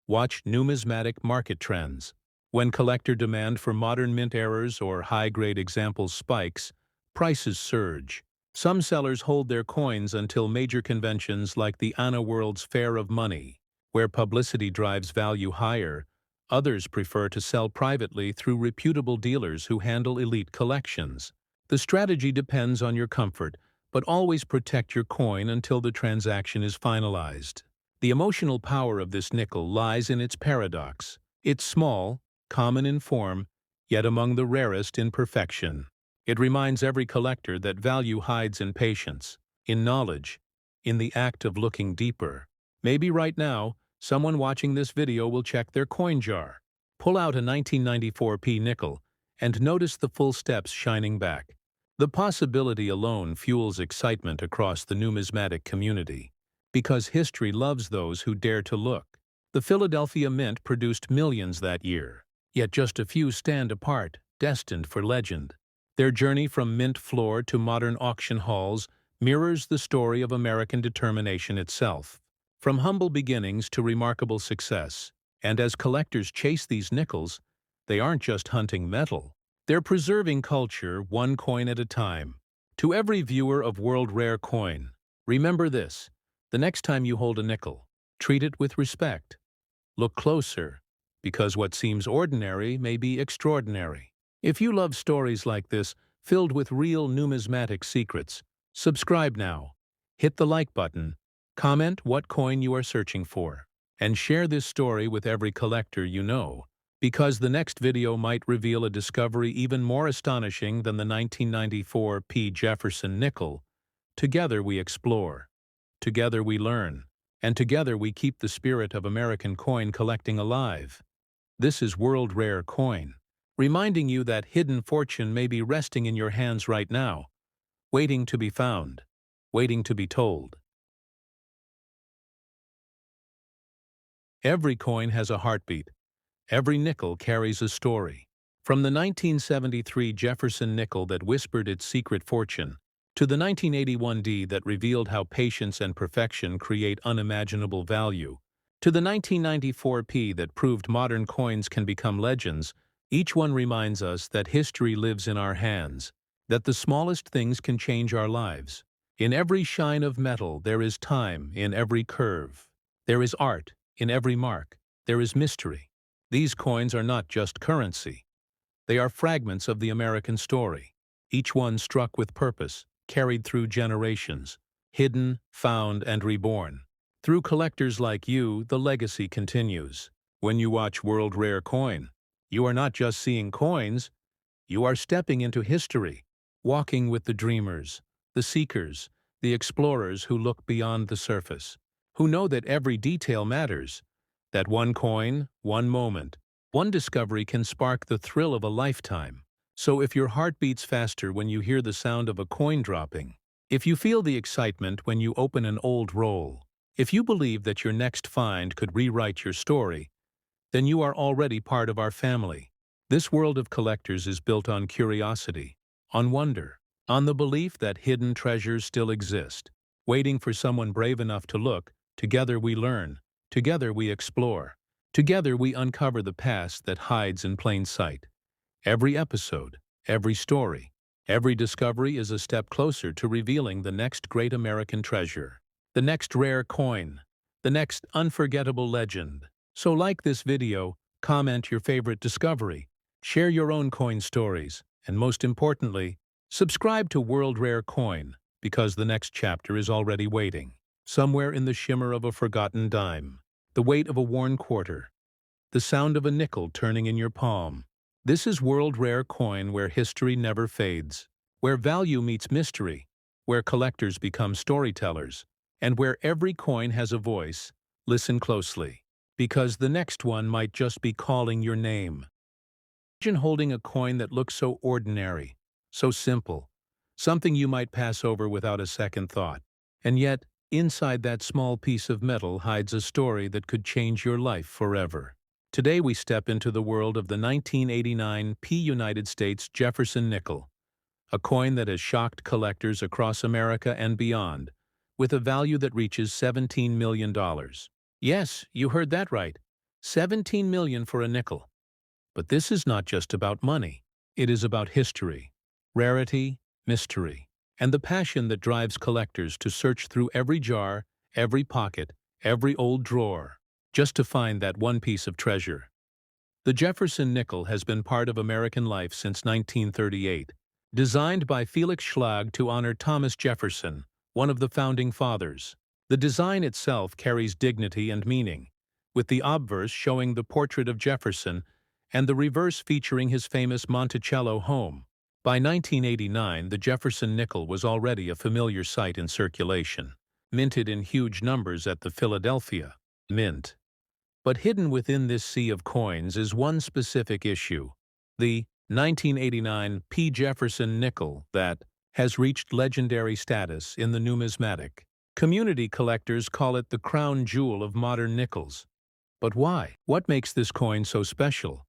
Watch numismatic market trends. When collector demand for modern mint errors or high-grade examples spikes, prices surge. Some sellers hold their coins until major conventions like the Anna World's Fair of Money, where publicity drives value higher. Others prefer to sell privately through reputable dealers who handle elite collections. The strategy depends on your comfort, but always protect your coin until the transaction is finalized. The emotional power of this nickel lies in its paradox. It's small, common in form, yet among the rarest in perfection. It reminds every collector that value hides in patience, in knowledge, in the act of looking deeper. Maybe right now, someone watching this video will check their coin jar, pull out a 1994p nickel, and notice the full steps shining back. The possibility alone fuels excitement across the numismatic community, because history loves those who dare to look. The Philadelphia Mint produced millions that year, yet just a few stand apart, destined for legend. Their journey from mint floor to modern auction halls mirrors the story of American determination itself, from humble beginnings to remarkable success. And as collectors chase these nickels, they aren't just hunting metal. They're preserving culture one coin at a time. To every viewer of World Rare Coin, remember this: the next time you hold a nickel, treat it with respect. Look closer, because what seems ordinary may be extraordinary. If you love stories like this, filled with real numismatic secrets, subscribe now, hit the like button, comment what coin you are searching for, and share this story with every collector you know, because the next video might reveal a discovery even more astonishing than the 1994 P. Jefferson nickel. Together we explore, together we learn, and together we keep the spirit of American coin collecting alive. This is World Rare Coin, reminding you that hidden fortune may be resting in your hands right now, waiting to be found, waiting to be told. Every coin has a heartbeat. Every nickel carries a story. From the 1973 Jefferson nickel that whispered its secret fortune, to the 1981 D that revealed how patience and perfection create unimaginable value, to the 1994 P that proved modern coins can become legends, each one reminds us that history lives in our hands, that the smallest things can change our lives. In every shine of metal there is time, in every curve. There is art, in every mark. There is mystery. These coins are not just currency. They are fragments of the American story, each one struck with purpose, carried through generations, hidden, found, and reborn. Through collectors like you, the legacy continues. When you watch World Rare Coin, you are not just seeing coins, you are stepping into history, walking with the dreamers, the seekers, the explorers who look beyond the surface, who know that every detail matters, that one coin, one moment, one discovery can spark the thrill of a lifetime. So if your heart beats faster when you hear the sound of a coin dropping, if you feel the excitement when you open an old roll, if you believe that your next find could rewrite your story, then you are already part of our family. This world of collectors is built on curiosity, on wonder, on the belief that hidden treasures still exist, waiting for someone brave enough to look. Together we learn, together we explore, together we uncover the past that hides in plain sight. Every episode, every story, every discovery is a step closer to revealing the next great American treasure, the next rare coin, the next unforgettable legend. So like this video, comment your favorite discovery, share your own coin stories, and most importantly, subscribe to World Rare Coin, because the next chapter is already waiting. Somewhere in the shimmer of a forgotten dime, the weight of a worn quarter, the sound of a nickel turning in your palm. This is World Rare Coin, where history never fades, where value meets mystery, where collectors become storytellers, and where every coin has a voice. Listen closely, because the next one might just be calling your name. Imagine holding a coin that looks so ordinary, so simple, something you might pass over without a second thought. And yet, inside that small piece of metal hides a story that could change your life forever. Today we step into the world of the 1989 P. United States Jefferson nickel, a coin that has shocked collectors across America and beyond, with a value that reaches $17 million. Yes, you heard that right, $17 million for a nickel. But this is not just about money. It is about history, rarity, mystery, and the passion that drives collectors to search through every jar, every pocket, every old drawer, just to find that one piece of treasure. The Jefferson nickel has been part of American life since 1938, designed by Felix Schlag to honor Thomas Jefferson, one of the founding fathers. The design itself carries dignity and meaning, with the obverse showing the portrait of Jefferson and the reverse featuring his famous Monticello home. By 1989, the Jefferson nickel was already a familiar sight in circulation. minted in huge numbers at the Philadelphia Mint. But hidden within this sea of coins is one specific issue, the 1989 P. Jefferson nickel that has reached legendary status in the numismatic community. Collectors call it the crown jewel of modern nickels. But why? What makes this coin so special?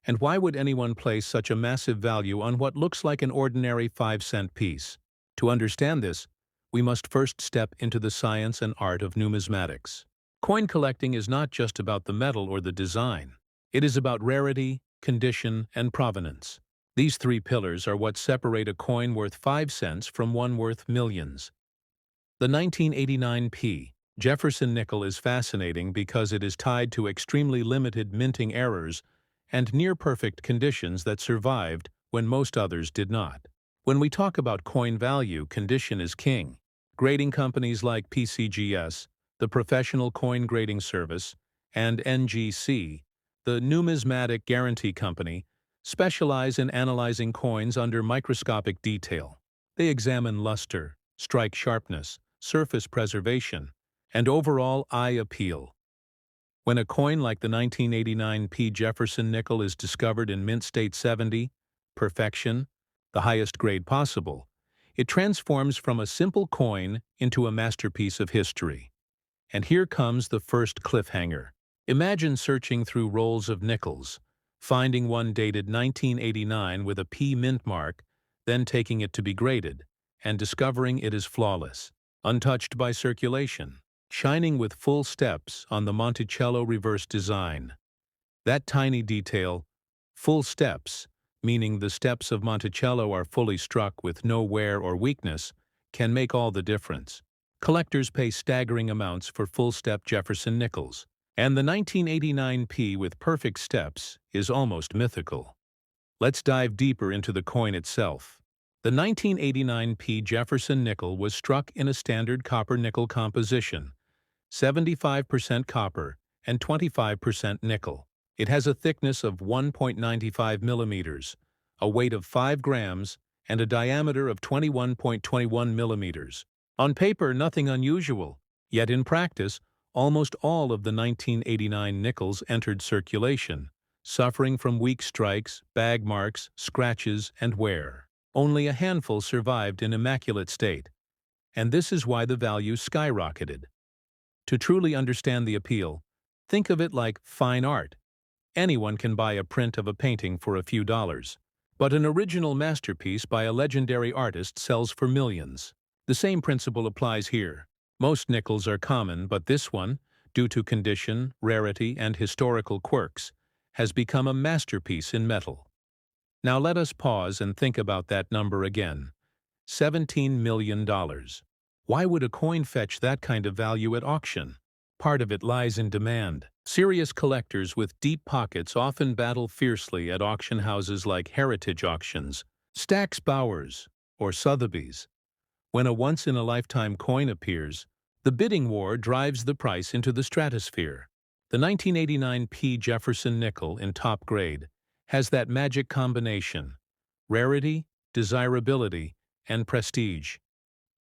And why would anyone place such a massive value on what looks like an ordinary 5-cent piece? To understand this, we must first step into the science and art of numismatics. Coin collecting is not just about the metal or the design. It is about rarity, condition, and provenance. These three pillars are what separate a coin worth 5 cents from one worth millions. The 1989 P. Jefferson nickel is fascinating because it is tied to extremely limited minting errors and near-perfect conditions that survived when most others did not. When we talk about coin value, condition is king. Grading companies like PCGS, the Professional Coin Grading Service, and NGC, the Numismatic Guarantee Company, specialize in analyzing coins under microscopic detail. They examine luster, strike sharpness, surface preservation, and overall eye appeal. When a coin like the 1989 P. Jefferson nickel is discovered in mint state 70, perfection, the highest grade possible, it transforms from a simple coin into a masterpiece of history. And here comes the first cliffhanger. Imagine searching through rolls of nickels, finding one dated 1989 with a P mint mark, then taking it to be graded, and discovering it is flawless, untouched by circulation, shining with full steps on the Monticello reverse design. That tiny detail, full steps, meaning the steps of Monticello are fully struck with no wear or weakness, can make all the difference. Collectors pay staggering amounts for full-step Jefferson nickels, and the 1989 P with perfect steps is almost mythical. Let's dive deeper into the coin itself. The 1989 P Jefferson nickel was struck in a standard copper-nickel composition, 75% copper and 25% nickel. It has a thickness of 1.95 millimeters, a weight of 5 grams, and a diameter of 21.21 millimeters. On paper, nothing unusual, yet in practice, almost all of the 1989 nickels entered circulation, suffering from weak strikes, bag marks, scratches, and wear. Only a handful survived in immaculate state, and this is why the value skyrocketed. To truly understand the appeal, think of it like fine art. Anyone can buy a print of a painting for a few dollars, but an original masterpiece by a legendary artist sells for millions. The same principle applies here. Most nickels are common, but this one, due to condition, rarity, and historical quirks, has become a masterpiece in metal. Now let us pause and think about that number again. $17 million. Why would a coin fetch that kind of value at auction? Part of it lies in demand. Serious collectors with deep pockets often battle fiercely at auction houses like Heritage Auctions, Stack's Bowers, or Sotheby's. When a once-in-a-lifetime coin appears, the bidding war drives the price into the stratosphere. The 1989 P. Jefferson nickel in top grade has that magic combination: rarity, desirability, and prestige.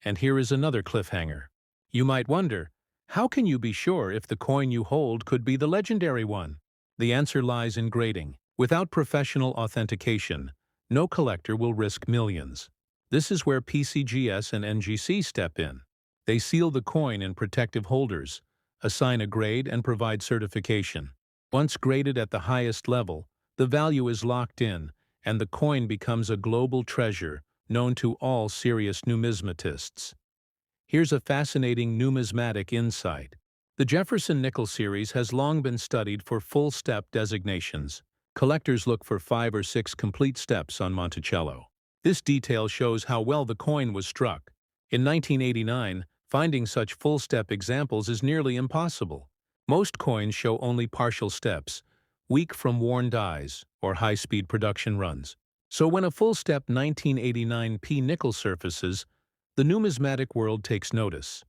And here is another cliffhanger. You might wonder, how can you be sure if the coin you hold could be the legendary one? The answer lies in grading. Without professional authentication, no collector will risk millions. This is where PCGS and NGC step in. They seal the coin in protective holders, assign a grade, and provide certification. Once graded at the highest level, the value is locked in, and the coin becomes a global treasure known to all serious numismatists. Here's a fascinating numismatic insight. The Jefferson nickel series has long been studied for full-step designations. Collectors look for 5 or 6 complete steps on Monticello. This detail shows how well the coin was struck. In 1989, finding such full-step examples is nearly impossible. Most coins show only partial steps, weak from worn dies or high-speed production runs. So when a full-step 1989 P nickel surfaces, the numismatic world takes notice.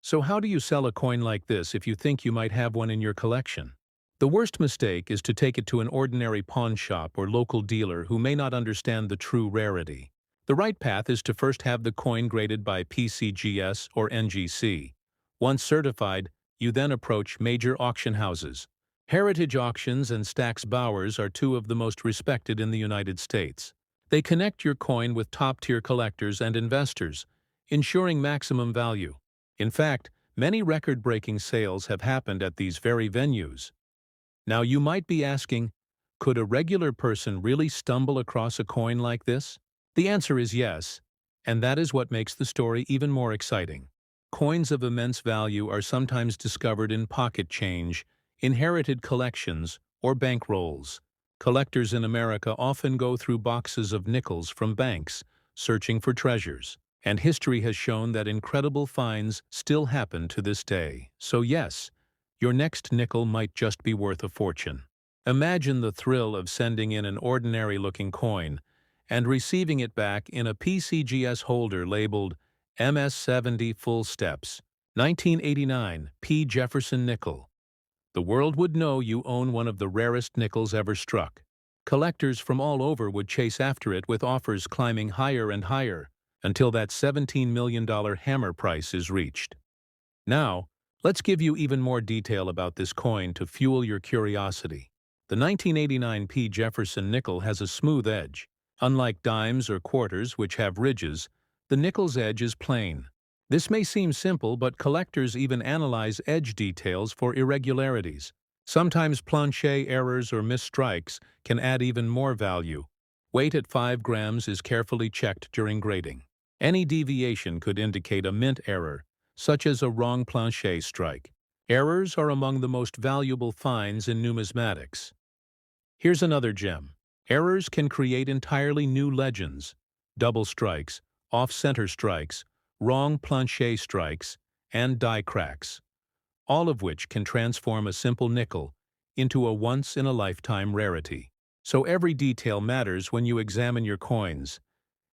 So how do you sell a coin like this if you think you might have one in your collection? The worst mistake is to take it to an ordinary pawn shop or local dealer who may not understand the true rarity. The right path is to first have the coin graded by PCGS or NGC. Once certified, you then approach major auction houses. Heritage Auctions and Stack's Bowers are two of the most respected in the United States. They connect your coin with top-tier collectors and investors, ensuring maximum value. In fact, many record-breaking sales have happened at these very venues. Now you might be asking, could a regular person really stumble across a coin like this? The answer is yes, and that is what makes the story even more exciting. Coins of immense value are sometimes discovered in pocket change, inherited collections, or bankrolls. Collectors in America often go through boxes of nickels from banks, searching for treasures. And history has shown that incredible finds still happen to this day. So yes, your next nickel might just be worth a fortune. Imagine the thrill of sending in an ordinary-looking coin and receiving it back in a PCGS holder labeled MS70 Full Steps, 1989 P. Jefferson Nickel. The world would know you own one of the rarest nickels ever struck. Collectors from all over would chase after it with offers climbing higher and higher until that $17 million hammer price is reached. Now, let's give you even more detail about this coin to fuel your curiosity. The 1989 P. Jefferson nickel has a smooth edge. Unlike dimes or quarters, which have ridges, the nickel's edge is plain. This may seem simple, but collectors even analyze edge details for irregularities. Sometimes planchet errors or missed strikes can add even more value. Weight at 5 grams is carefully checked during grading. Any deviation could indicate a mint error, such as a wrong planchet strike. Errors are among the most valuable finds in numismatics. Here's another gem. Errors can create entirely new legends. Double strikes, off-center strikes, wrong planchet strikes, and die cracks, all of which can transform a simple nickel into a once-in-a-lifetime rarity. So every detail matters when you examine your coins.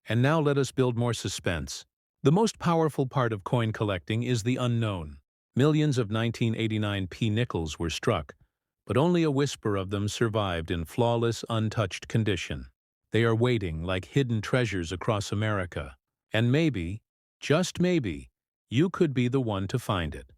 And now let us build more suspense. The most powerful part of coin collecting is the unknown. Millions of 1989 P nickels were struck, but only a whisper of them survived in flawless, untouched condition. They are waiting like hidden treasures across America. And maybe, just maybe, you could be the one to find it.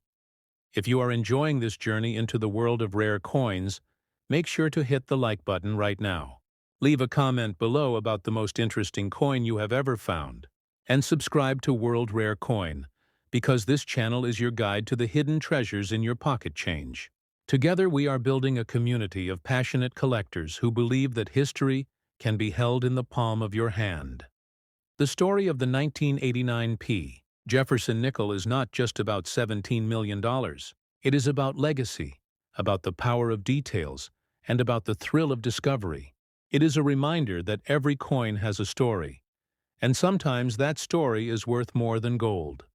If you are enjoying this journey into the world of rare coins, make sure to hit the like button right now. Leave a comment below about the most interesting coin you have ever found. And subscribe to World Rare Coin, because this channel is your guide to the hidden treasures in your pocket change. Together we are building a community of passionate collectors who believe that history can be held in the palm of your hand. The story of the 1989 P. Jefferson nickel is not just about $17 million. It is about legacy, about the power of details, and about the thrill of discovery. It is a reminder that every coin has a story, and sometimes that story is worth more than gold.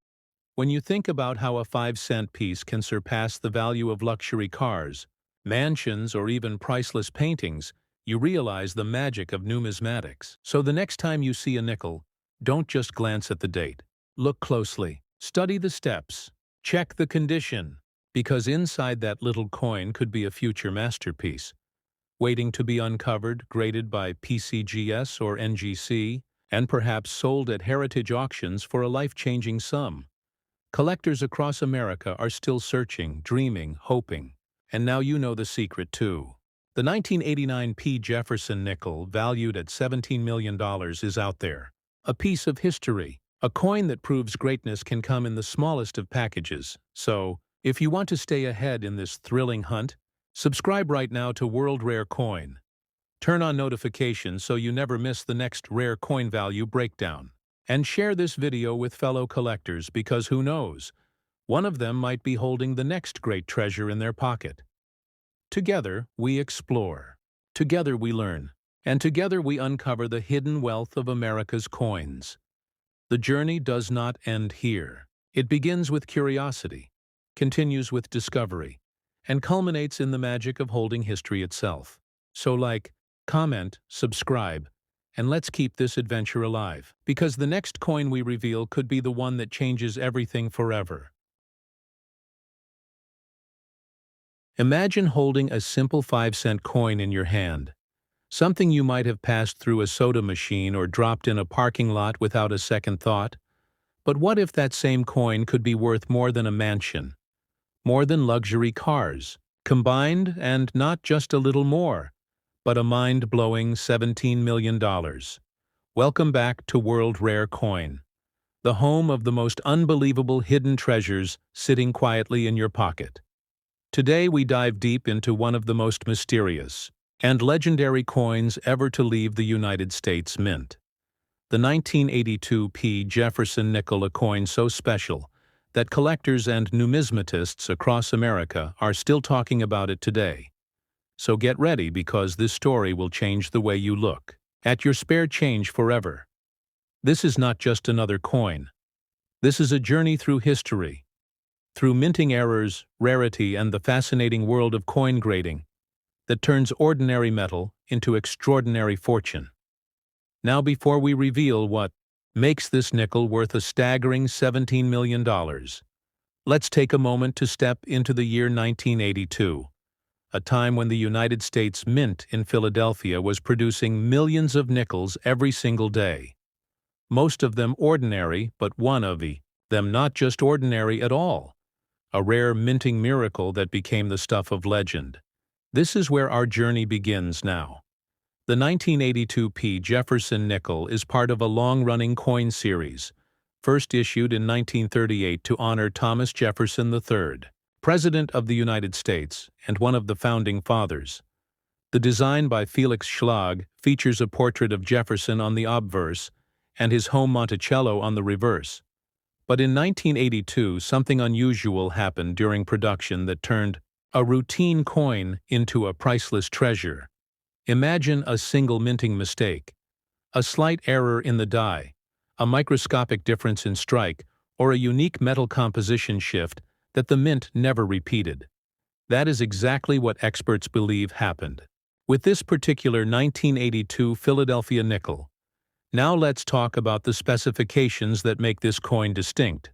When you think about how a 5-cent piece can surpass the value of luxury cars, mansions, or even priceless paintings, you realize the magic of numismatics. So the next time you see a nickel, don't just glance at the date. Look closely. Study the steps. Check the condition, because inside that little coin could be a future masterpiece, waiting to be uncovered, graded by PCGS or NGC, and perhaps sold at heritage auctions for a life-changing sum. Collectors across America are still searching, dreaming, hoping. And now you know the secret too. The 1989 P. Jefferson nickel, valued at $17 million, is out there. A piece of history. A coin that proves greatness can come in the smallest of packages. So, if you want to stay ahead in this thrilling hunt, subscribe right now to World Rare Coin. Turn on notifications so you never miss the next rare coin value breakdown. And share this video with fellow collectors because who knows, one of them might be holding the next great treasure in their pocket. Together, we explore. Together, we learn. And together, we uncover the hidden wealth of America's coins. The journey does not end here. It begins with curiosity, continues with discovery, and culminates in the magic of holding history itself. So like, comment, subscribe, and let's keep this adventure alive, because the next coin we reveal could be the one that changes everything forever. Imagine holding a simple 5-cent coin in your hand, something you might have passed through a soda machine or dropped in a parking lot without a second thought. But what if that same coin could be worth more than a mansion, more than luxury cars, combined, and not just a little more, but a mind-blowing $17 million? Welcome back to World Rare Coin, the home of the most unbelievable hidden treasures sitting quietly in your pocket. Today we dive deep into one of the most mysterious and legendary coins ever to leave the United States Mint. The 1982 P. Jefferson nickel, a coin so special that collectors and numismatists across America are still talking about it today. So get ready, because this story will change the way you look at your spare change forever. This is not just another coin. This is a journey through history, through minting errors, rarity, and the fascinating world of coin grading that turns ordinary metal into extraordinary fortune. Now, before we reveal what makes this nickel worth a staggering $17 million, let's take a moment to step into the year 1982, a time when the United States Mint in Philadelphia was producing millions of nickels every single day. Most of them ordinary, but one of them not just ordinary at all. A rare minting miracle that became the stuff of legend. This is where our journey begins now. The 1982 P. Jefferson nickel is part of a long-running coin series, first issued in 1938 to honor Thomas Jefferson III, President of the United States and one of the Founding Fathers. The design by Felix Schlag features a portrait of Jefferson on the obverse and his home Monticello on the reverse. But in 1982, something unusual happened during production that turned a routine coin into a priceless treasure. Imagine a single minting mistake, a slight error in the die, a microscopic difference in strike, or a unique metal composition shift that the mint never repeated. That is exactly what experts believe happened with this particular 1982 Philadelphia nickel. Now let's talk about the specifications that make this coin distinct.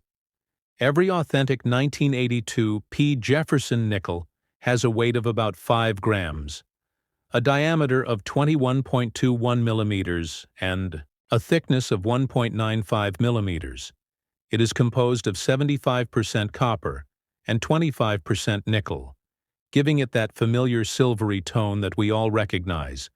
Every authentic 1982 P. Jefferson nickel has a weight of about 5 grams, a diameter of 21.21 millimeters, and a thickness of 1.95 millimeters. It is composed of 75% copper and 25% nickel, giving it that familiar silvery tone that we all recognize.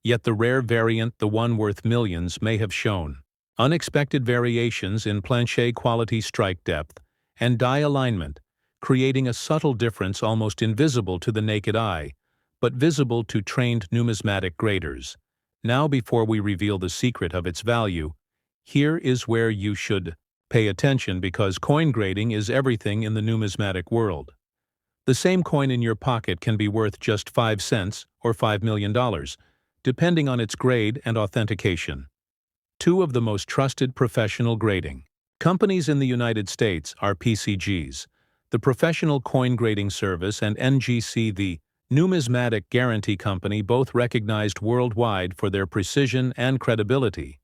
Yet the rare variant, the one worth millions, may have shown unexpected variations in planche quality strike depth and die alignment, creating a subtle difference almost invisible to the naked eye, but visible to trained numismatic graders. Now, before we reveal the secret of its value, here is where you should pay attention, because coin grading is everything in the numismatic world. The same coin in your pocket can be worth just 5 cents or $5 million, depending on its grade and authentication. Two of the most trusted professional grading companies in the United States are PCGs, the Professional Coin Grading Service, and NGC, the Numismatic Guarantee Company, both recognized worldwide for their precision and credibility.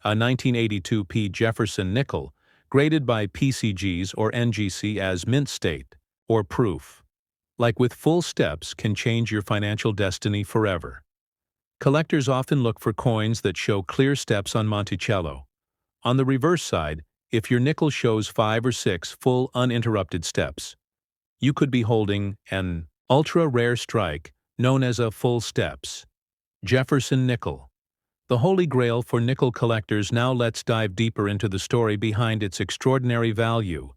A 1982 P. Jefferson nickel, graded by PCGs or NGC as mint state or proof, like with full steps, can change your financial destiny forever. Collectors often look for coins that show clear steps on Monticello. On the reverse side, if your nickel shows 5 or 6 full uninterrupted steps, you could be holding an ultra-rare strike known as a full steps Jefferson nickel. The holy grail for nickel collectors. Now let's dive deeper into the story behind its extraordinary value.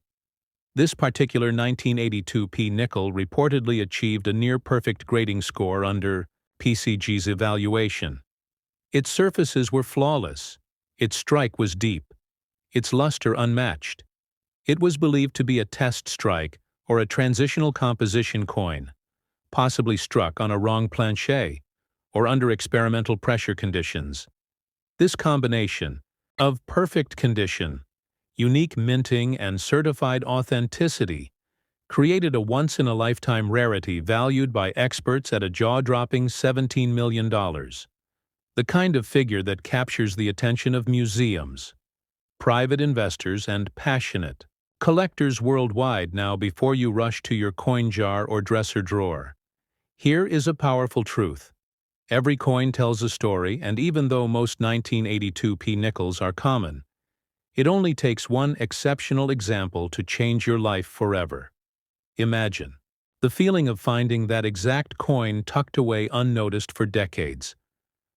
This particular 1982 P nickel reportedly achieved a near-perfect grading score under PCG's evaluation. Its surfaces were flawless, its strike was deep, its luster unmatched. It was believed to be a test strike or a transitional composition coin, possibly struck on a wrong planche or under experimental pressure conditions. This combination of perfect condition, unique minting, and certified authenticity created a once-in-a-lifetime rarity valued by experts at a jaw-dropping $17 million. The kind of figure that captures the attention of museums, private investors, and passionate collectors worldwide. Now, before you rush to your coin jar or dresser drawer, here is a powerful truth. Every coin tells a story, and even though most 1982 P nickels are common, It only takes one exceptional example to change your life forever. Imagine the feeling of finding that exact coin tucked away unnoticed for decades.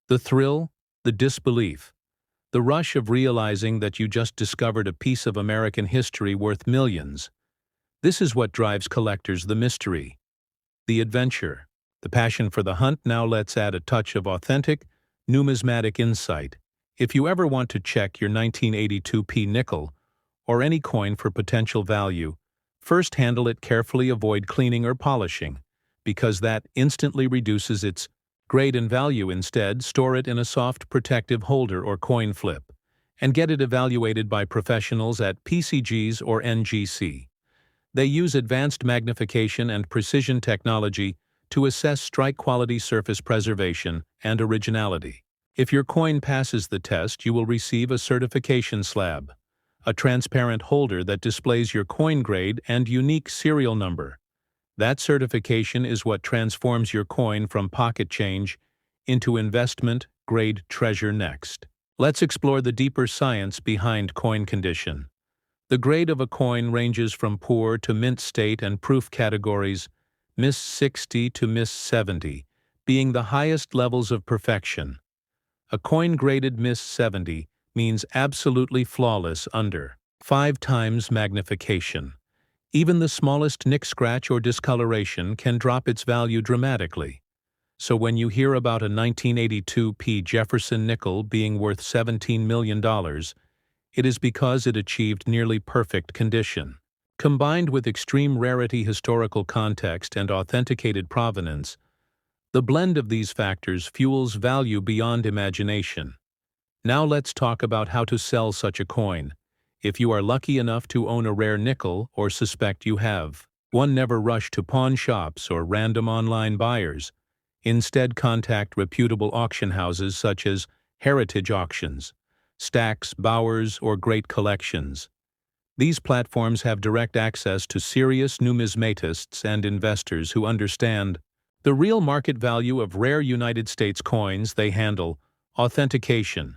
The thrill, the disbelief, the rush of realizing that you just discovered a piece of American history worth millions. This is what drives collectors: the mystery, the adventure. The passion for the hunt. Now let's add a touch of authentic, numismatic insight. If you ever want to check your 1982p nickel or any coin for potential value, first handle it carefully, avoid cleaning or polishing, because that instantly reduces its grade and value. Instead, store it in a soft protective holder or coin flip, and get it evaluated by professionals at PCGs or NGC. They use advanced magnification and precision technology to assess strike quality, surface preservation, and originality. If your coin passes the test, you will receive a certification slab, a transparent holder that displays your coin grade and unique serial number. That certification is what transforms your coin from pocket change into investment-grade treasure. Next, let's explore the deeper science behind coin condition. The grade of a coin ranges from poor to mint state, and proof categories Miss 60 to Miss 70, being the highest levels of perfection. A coin graded Miss 70 means absolutely flawless, under 5 times magnification. Even the smallest nick, scratch, or discoloration can drop its value dramatically. So when you hear about a 1982p Jefferson nickel being worth $17 million, it is because it achieved nearly perfect condition. Combined with extreme rarity, historical context, and authenticated provenance, the blend of these factors fuels value beyond imagination. Now let's talk about how to sell such a coin. If you are lucky enough to own a rare nickel or suspect you have one, never rush to pawn shops or random online buyers. Instead, contact reputable auction houses such as Heritage Auctions, Stacks, Bowers, or Great Collections. These platforms have direct access to serious numismatists and investors who understand the real market value of rare United States coins. They handle authentication,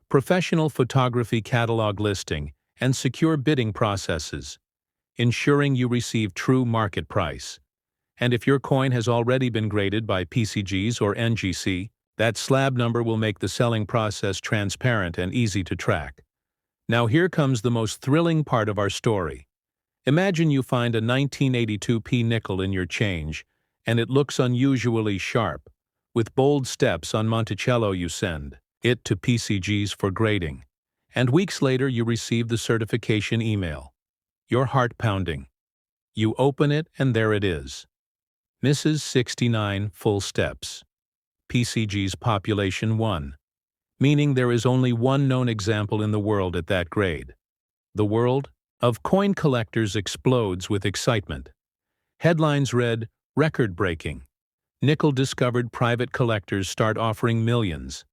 professional photography, catalog listing, and secure bidding processes, ensuring you receive true market price. And if your coin has already been graded by PCGs or NGC, that slab number will make the selling process transparent and easy to track. Now here comes the most thrilling part of our story. Imagine you find a 1982p nickel in your change, and it looks unusually sharp. With bold steps on Monticello, you send it to PCGs for grading. And weeks later, you receive the certification email. Your heart pounding. You open it, and there it is. Mrs. 69 full steps. PCG's population 1, meaning there is only one known example in the world at that grade. The world of coin collectors explodes with excitement. Headlines read, "Record-breaking. Nickel discovered." Private collectors start offering millions.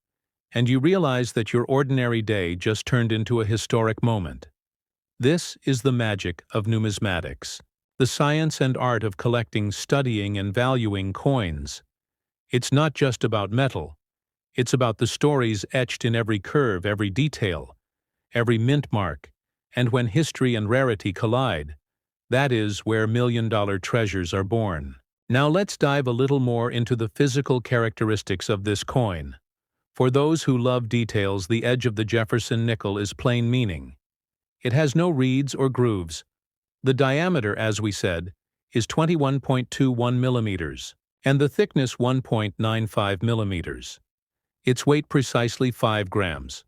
And you realize that your ordinary day just turned into a historic moment. This is the magic of numismatics, the science and art of collecting, studying, and valuing coins. It's not just about metal. It's about the stories etched in every curve, every detail, every mint mark. And when history and rarity collide, that is where million-dollar treasures are born. Now let's dive a little more into the physical characteristics of this coin. For those who love details, the edge of the Jefferson nickel is plain meaning. It has no reeds or grooves. The diameter, as we said, is 21.21 millimeters, and the thickness 1.95 millimeters. Its weight precisely 5 grams.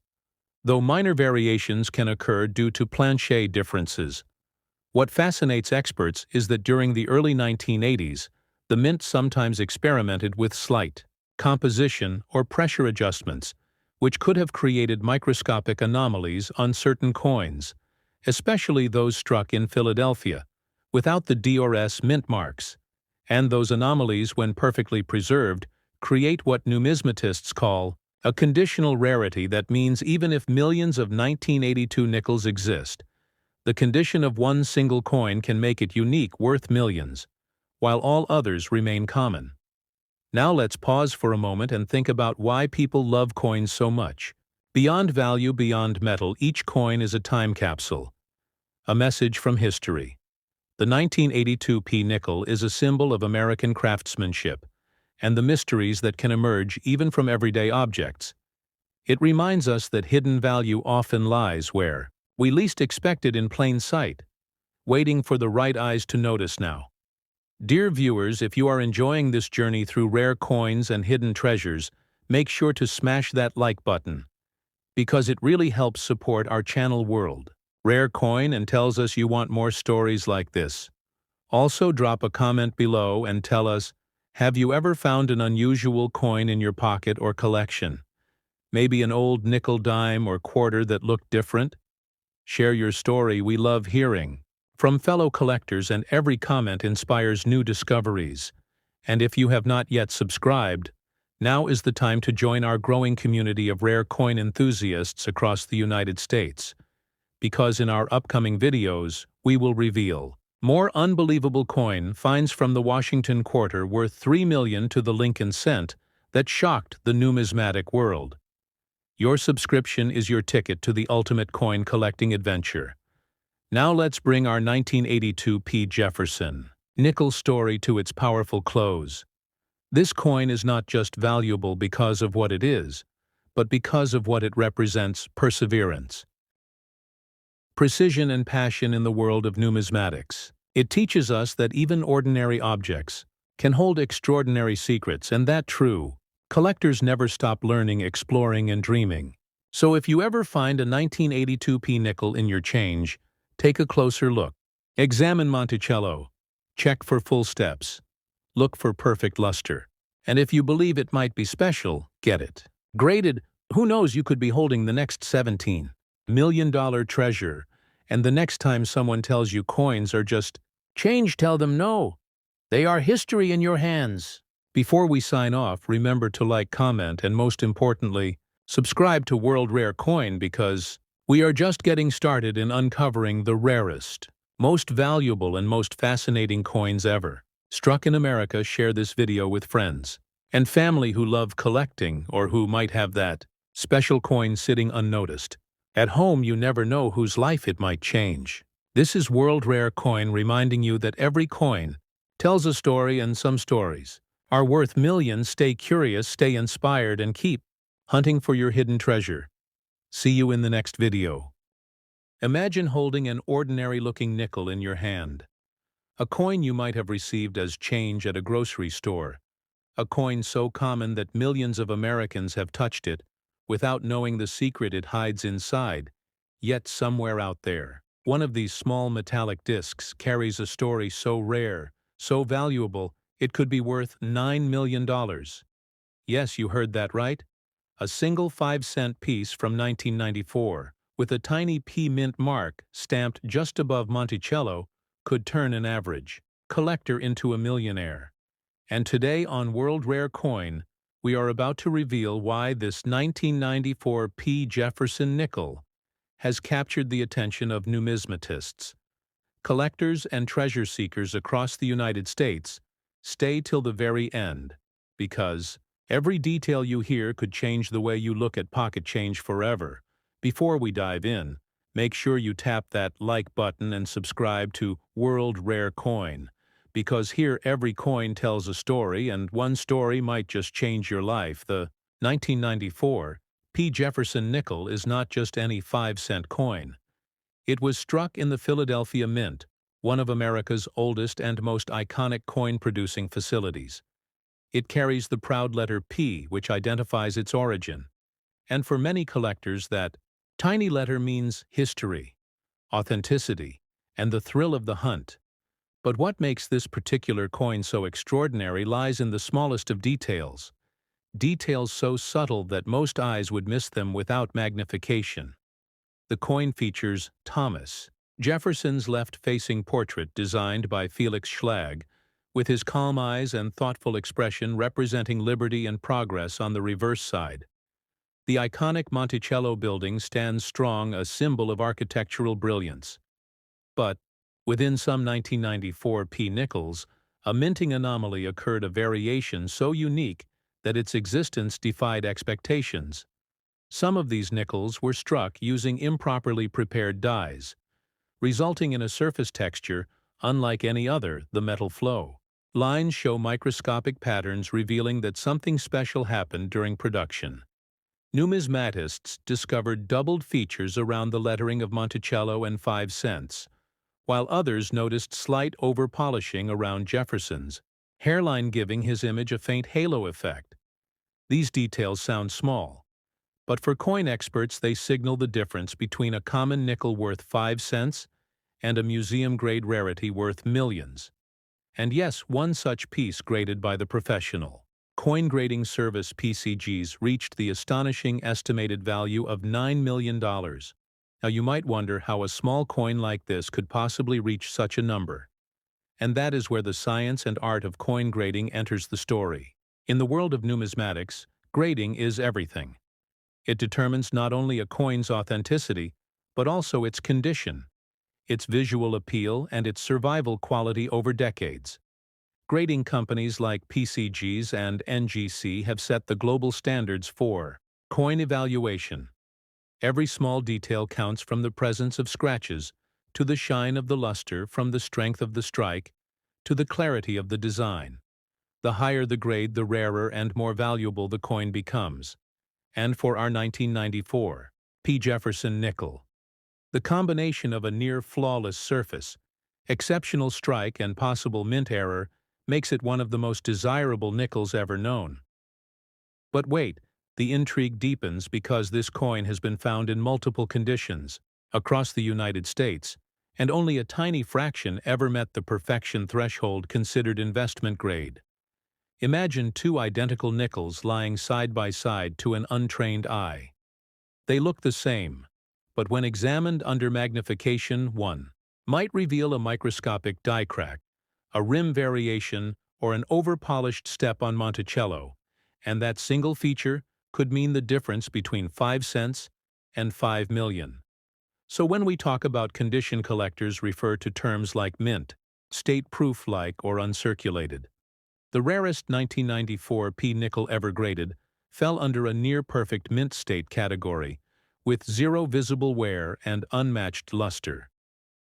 Though minor variations can occur due to planchet differences. What fascinates experts is that during the early 1980s, the mint sometimes experimented with slight composition or pressure adjustments, which could have created microscopic anomalies on certain coins, especially those struck in Philadelphia, without the DRS mint marks. And those anomalies, when perfectly preserved, create what numismatists call a conditional rarity. That means even if millions of 1982 nickels exist, the condition of one single coin can make it unique, worth millions, while all others remain common. Now let's pause for a moment and think about why people love coins so much. Beyond value, beyond metal, each coin is a time capsule, a message from history. The 1982 P nickel is a symbol of American craftsmanship and the mysteries that can emerge even from everyday objects. It reminds us that hidden value often lies where we least expect it, in plain sight, waiting for the right eyes to notice now. Dear viewers, if you are enjoying this journey through rare coins and hidden treasures, make sure to smash that like button, because it really helps support our channel World Rare Coin and tells us you want more stories like this. Also, drop a comment below and tell us, have you ever found an unusual coin in your pocket or collection? Maybe an old nickel, dime, or quarter that looked different? Share your story, we love hearing from fellow collectors, and every comment inspires new discoveries. And if you have not yet subscribed, now is the time to join our growing community of rare coin enthusiasts across the United States, because in our upcoming videos, we will reveal more unbelievable coin finds from the Washington Quarter worth $3 million to the Lincoln cent that shocked the numismatic world. Your subscription is your ticket to the ultimate coin collecting adventure. Now let's bring our 1982 P. Jefferson Nickels story to its powerful close. This coin is not just valuable because of what it is, but because of what it represents: perseverance, precision, and passion in the world of numismatics. It teaches us that even ordinary objects can hold extraordinary secrets, and that true collectors never stop learning, exploring, and dreaming. So if you ever find a 1982 P nickel in your change, take a closer look. Examine Monticello. Check for full steps. Look for perfect luster. And if you believe it might be special, get it graded. Who knows, you could be holding the next $17 million treasure, and the next time someone tells you coins are just change, tell them no, they are history in your hands. Before we sign off, remember to like, comment, and most importantly, subscribe to World Rare Coin, because we are just getting started in uncovering the rarest, most valuable, and most fascinating coins ever struck in America. Share this video with friends and family who love collecting, or who might have that special coin sitting unnoticed at home. You never know whose life it might change. This is World Rare Coin reminding you that every coin tells a story, and some stories are worth millions. Stay curious, stay inspired, and keep hunting for your hidden treasure. See you in the next video. Imagine holding an ordinary-looking nickel in your hand. A coin you might have received as change at a grocery store. A coin so common that millions of Americans have touched it without knowing the secret it hides inside. Yet somewhere out there, one of these small metallic discs carries a story so rare, so valuable, it could be worth $9 million. Yes, you heard that right. A single 5-cent piece from 1994, with a tiny P mint mark stamped just above Monticello, could turn an average collector into a millionaire. And today on World Rare Coin, we are about to reveal why this 1994 P. Jefferson nickel has captured the attention of numismatists. Collectors and treasure seekers across the United States, stay till the very end, because every detail you hear could change the way you look at pocket change forever. Before we dive in, make sure you tap that like button and subscribe to World Rare Coin, because here every coin tells a story, and one story might just change your life. The 1994 P. Jefferson nickel is not just any 5-cent coin. It was struck in the Philadelphia Mint, one of America's oldest and most iconic coin-producing facilities. It carries the proud letter P, which identifies its origin. And for many collectors, that tiny letter means history, authenticity, and the thrill of the hunt. But what makes this particular coin so extraordinary lies in the smallest of details. Details so subtle that most eyes would miss them without magnification. The coin features Thomas Jefferson's left-facing portrait designed by Felix Schlag, with his calm eyes and thoughtful expression representing liberty and progress on the reverse side. The iconic Monticello building stands strong, a symbol of architectural brilliance. But within some 1994 P. nickels, a minting anomaly occurred, a variation so unique that its existence defied expectations. Some of these nickels were struck using improperly prepared dies, resulting in a surface texture unlike any other, the metal flow. Lines show microscopic patterns revealing that something special happened during production. Numismatists discovered doubled features around the lettering of Monticello and 5 cents, while others noticed slight over-polishing around Jefferson's hairline, giving his image a faint halo effect. These details sound small, but for coin experts they signal the difference between a common nickel worth 5 cents and a museum-grade rarity worth millions. And yes, one such piece graded by the professional coin grading service PCGs reached the astonishing estimated value of $9 million. Now you might wonder how a small coin like this could possibly reach such a number. And that is where the science and art of coin grading enters the story. In the world of numismatics, grading is everything. It determines not only a coin's authenticity, but also its condition, its visual appeal, and its survival quality over decades. Grading companies like PCGs and NGC have set the global standards for coin evaluation. Every small detail counts, from the presence of scratches to the shine of the luster, from the strength of the strike to the clarity of the design. The higher the grade, the rarer and more valuable the coin becomes. And for our 1994 P. Jefferson nickel, the combination of a near-flawless surface, exceptional strike, and possible mint error makes it one of the most desirable nickels ever known. But wait, the intrigue deepens, because this coin has been found in multiple conditions across the United States, and only a tiny fraction ever met the perfection threshold considered investment grade. Imagine two identical nickels lying side by side to an untrained eye. They look the same, but when examined under magnification, one might reveal a microscopic die crack, a rim variation, or an over-polished step on Monticello, and that single feature could mean the difference between 5 cents and 5 million. So when we talk about condition, collectors refer to terms like mint, state-proof-like, or uncirculated. The rarest 1994 P nickel ever graded fell under a near-perfect mint state category, with zero visible wear and unmatched luster.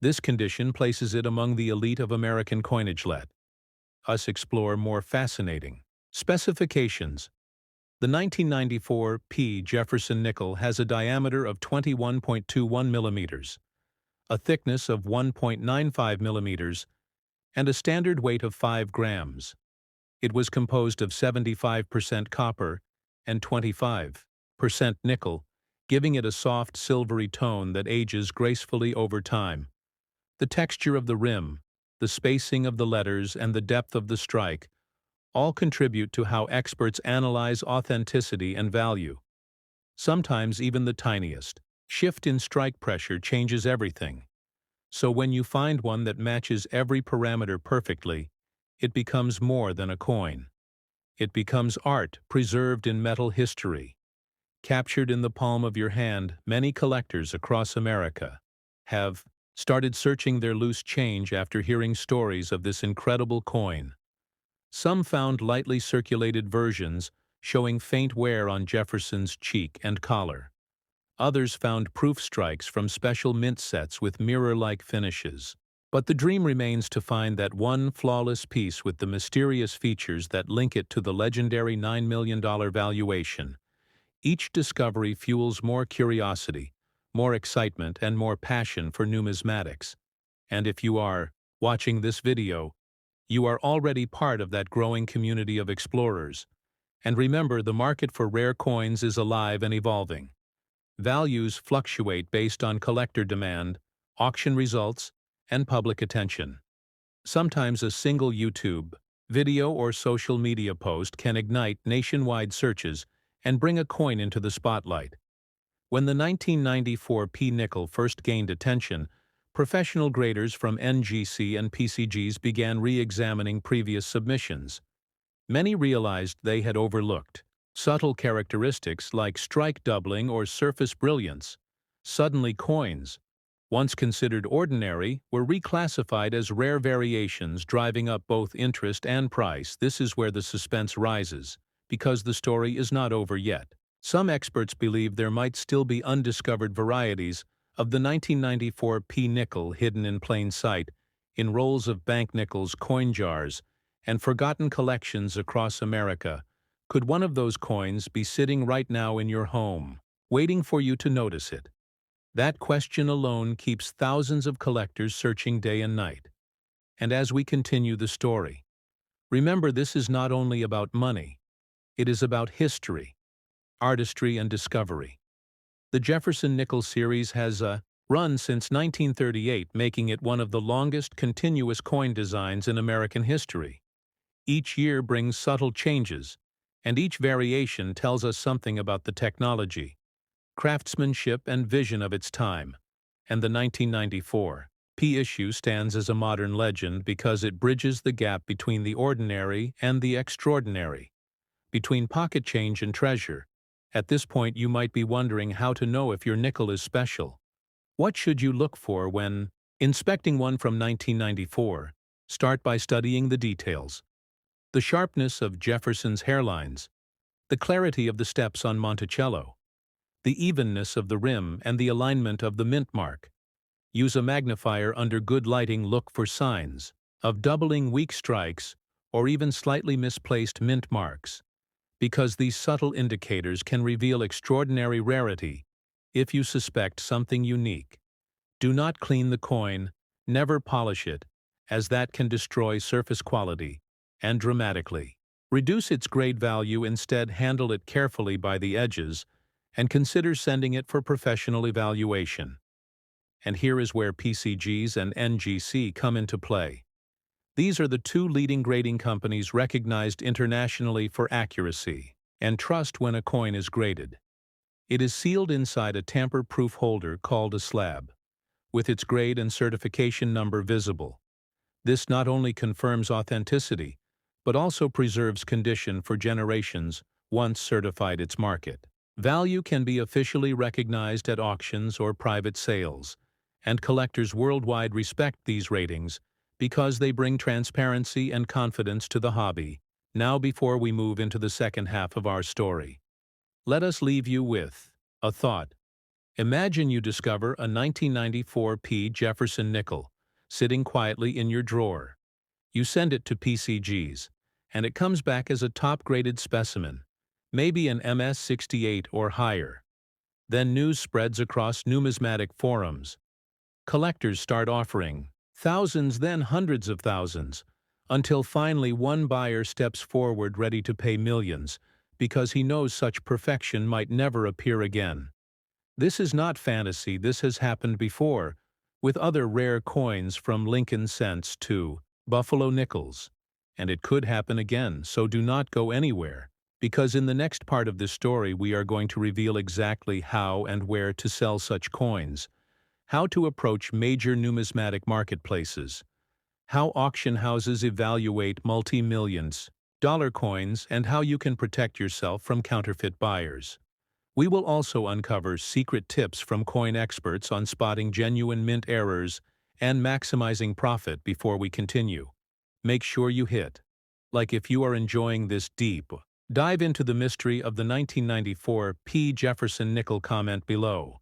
This condition places it among the elite of American coinage. Let us explore more fascinating specifications. The 1994 P. Jefferson nickel has a diameter of 21.21 millimeters, a thickness of 1.95 millimeters, and a standard weight of 5 grams. It was composed of 75% copper and 25% nickel, giving it a soft silvery tone that ages gracefully over time. The texture of the rim, the spacing of the letters, and the depth of the strike all contribute to how experts analyze authenticity and value. Sometimes even the tiniest shift in strike pressure changes everything. So when you find one that matches every parameter perfectly, it becomes more than a coin. It becomes art preserved in metal history. Captured in the palm of your hand, many collectors across America have started searching their loose change after hearing stories of this incredible coin. Some found lightly circulated versions showing faint wear on Jefferson's cheek and collar. Others found proof strikes from special mint sets with mirror-like finishes. But the dream remains to find that one flawless piece with the mysterious features that link it to the legendary $9 million valuation. Each discovery fuels more curiosity, more excitement, and more passion for numismatics. And if you are watching this video, you are already part of that growing community of explorers. And remember, the market for rare coins is alive and evolving. Values fluctuate based on collector demand, auction results, and public attention. Sometimes a single YouTube video or social media post can ignite nationwide searches and bring a coin into the spotlight. When the 1994 P nickel first gained attention, professional graders from NGC and PCGs began re-examining previous submissions. Many realized they had overlooked subtle characteristics like strike doubling or surface brilliance. Suddenly, coins, once considered ordinary, were reclassified as rare variations, driving up both interest and price. This is where the suspense rises, because the story is not over yet. Some experts believe there might still be undiscovered varieties of the 1994 P nickel hidden in plain sight in rolls of bank nickels, coin jars, and forgotten collections across America. Could one of those coins be sitting right now in your home, waiting for you to notice it? That question alone keeps thousands of collectors searching day and night. And as we continue the story, remember this is not only about money, it is about history, artistry, and discovery. The Jefferson Nickels series has run since 1938, making it one of the longest continuous coin designs in American history. Each year brings subtle changes, and each variation tells us something about the technology, craftsmanship, and vision of its time. And the 1994 P issue stands as a modern legend because it bridges the gap between the ordinary and the extraordinary, between pocket change and treasure. At this point, you might be wondering how to know if your nickel is special. What should you look for when inspecting one from 1994? Start by studying the details. The sharpness of Jefferson's hairlines, the clarity of the steps on Monticello, the evenness of the rim and the alignment of the mint mark. Use a magnifier under good lighting. Look for signs of doubling, weak strikes, or even slightly misplaced mint marks, because these subtle indicators can reveal extraordinary rarity. If you suspect something unique, do not clean the coin, never polish it, as that can destroy surface quality and dramatically reduce its grade value. Instead, handle it carefully by the edges and consider sending it for professional evaluation. And here is where PCGs and NGC come into play. These are the two leading grading companies recognized internationally for accuracy and trust when a coin is graded. It is sealed inside a tamper-proof holder called a slab, with its grade and certification number visible. This not only confirms authenticity, but also preserves condition for generations once certified. Its market value can be officially recognized at auctions or private sales, and collectors worldwide respect these ratings because they bring transparency and confidence to the hobby. Now, before we move into the second half of our story, let us leave you with a thought. Imagine you discover a 1994 P Jefferson nickel sitting quietly in your drawer. You send it to PCGs, and it comes back as a top-graded specimen, maybe an MS-68 or higher. Then news spreads across numismatic forums. Collectors start offering thousands, then hundreds of thousands, until finally one buyer steps forward ready to pay millions because he knows such perfection might never appear again. This is not fantasy. This has happened before, with other rare coins from Lincoln cents to Buffalo nickels. And it could happen again, so do not go anywhere, because in the next part of this story we are going to reveal exactly how and where to sell such coins, how to approach major numismatic marketplaces, how auction houses evaluate multi-millions dollar coins, and how you can protect yourself from counterfeit buyers. We will also uncover secret tips from coin experts on spotting genuine mint errors and maximizing profit. Before we continue, make sure you hit like if you are enjoying this deep dive into the mystery of the 1994 P. Jefferson nickel. Comment below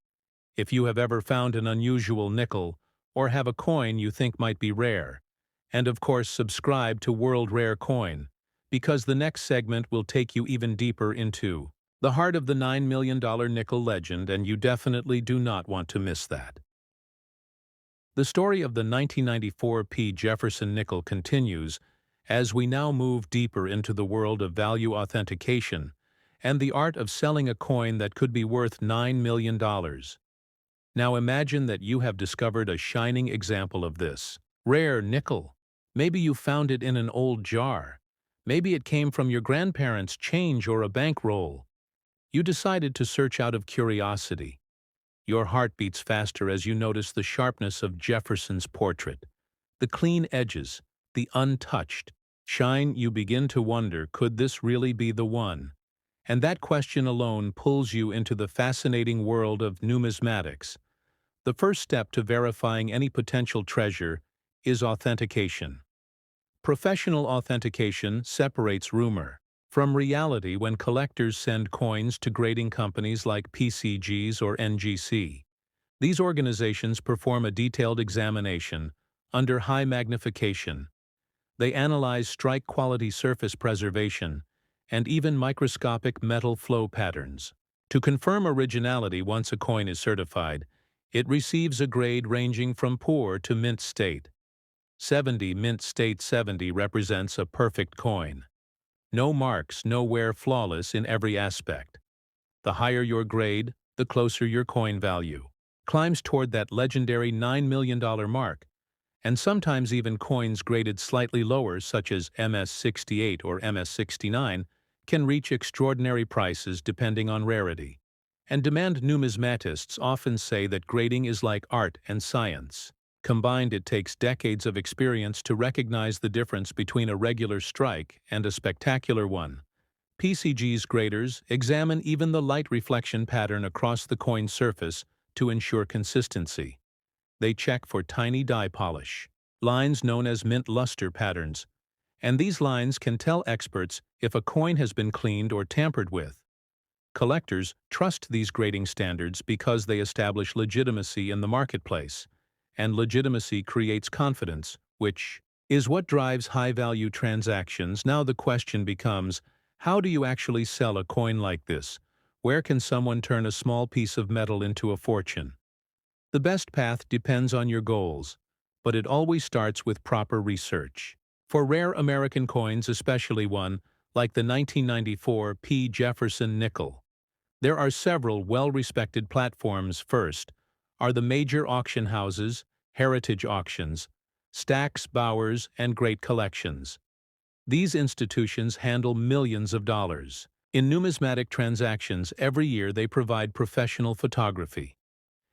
if you have ever found an unusual nickel or have a coin you think might be rare. And of course, subscribe to World Rare Coin, because the next segment will take you even deeper into the heart of the $9 million nickel legend, and you definitely do not want to miss that. The story of the 1994 P. Jefferson nickel continues as we now move deeper into the world of value authentication and the art of selling a coin that could be worth $9 million. Now imagine that you have discovered a shining example of this rare nickel. Maybe you found it in an old jar. Maybe it came from your grandparents' change or a bankroll. You decided to search out of curiosity. Your heart beats faster as you notice the sharpness of Jefferson's portrait, the clean edges, the untouched shine. You begin to wonder, could this really be the one? And that question alone pulls you into the fascinating world of numismatics. The first step to verifying any potential treasure is authentication. Professional authentication separates rumor From reality when collectors send coins to grading companies like PCGs or NGC. These organizations perform a detailed examination under high magnification. They analyze strike-quality surface preservation and even microscopic metal flow patterns. To confirm originality once a coin is certified, it receives a grade ranging from poor to mint state. 70 mint state 70 represents a perfect coin. No marks, no wear, flawless in every aspect. The higher your grade, the closer your coin value climbs toward that legendary $9 million mark, and sometimes even coins graded slightly lower such as MS-68 or MS-69 can reach extraordinary prices depending on rarity. And demand numismatists often say that grading is like art and science. Combined, it takes decades of experience to recognize the difference between a regular strike and a spectacular one. PCG's graders examine even the light reflection pattern across the coin surface to ensure consistency. They check for tiny die polish lines known as mint luster patterns, and these lines can tell experts if a coin has been cleaned or tampered with. Collectors trust these grading standards because they establish legitimacy in the marketplace, and legitimacy creates confidence, which is what drives high-value transactions. Now the question becomes, how do you actually sell a coin like this? Where can someone turn a small piece of metal into a fortune? The best path depends on your goals, but it always starts with proper research. For rare American coins, especially one like the 1994 P. Jefferson nickel, there are several well-respected platforms. First are the major auction houses, heritage auctions, Stacks, Bowers, and Great Collections. These institutions handle millions of dollars in numismatic transactions. Every year they provide professional photography,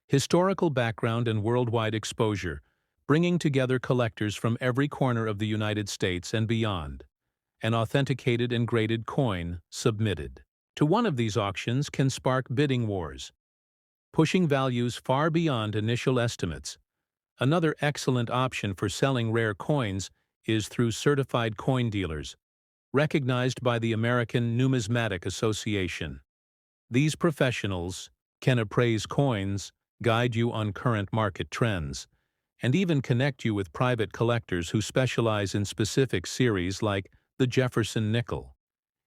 historical background, and worldwide exposure, bringing together collectors from every corner of the United States and beyond. An authenticated and graded coin submitted to one of these auctions can spark bidding wars, pushing values far beyond initial estimates. Another excellent option for selling rare coins is through certified coin dealers, recognized by the American Numismatic Association. These professionals can appraise coins, guide you on current market trends, and even connect you with private collectors who specialize in specific series like the Jefferson nickel.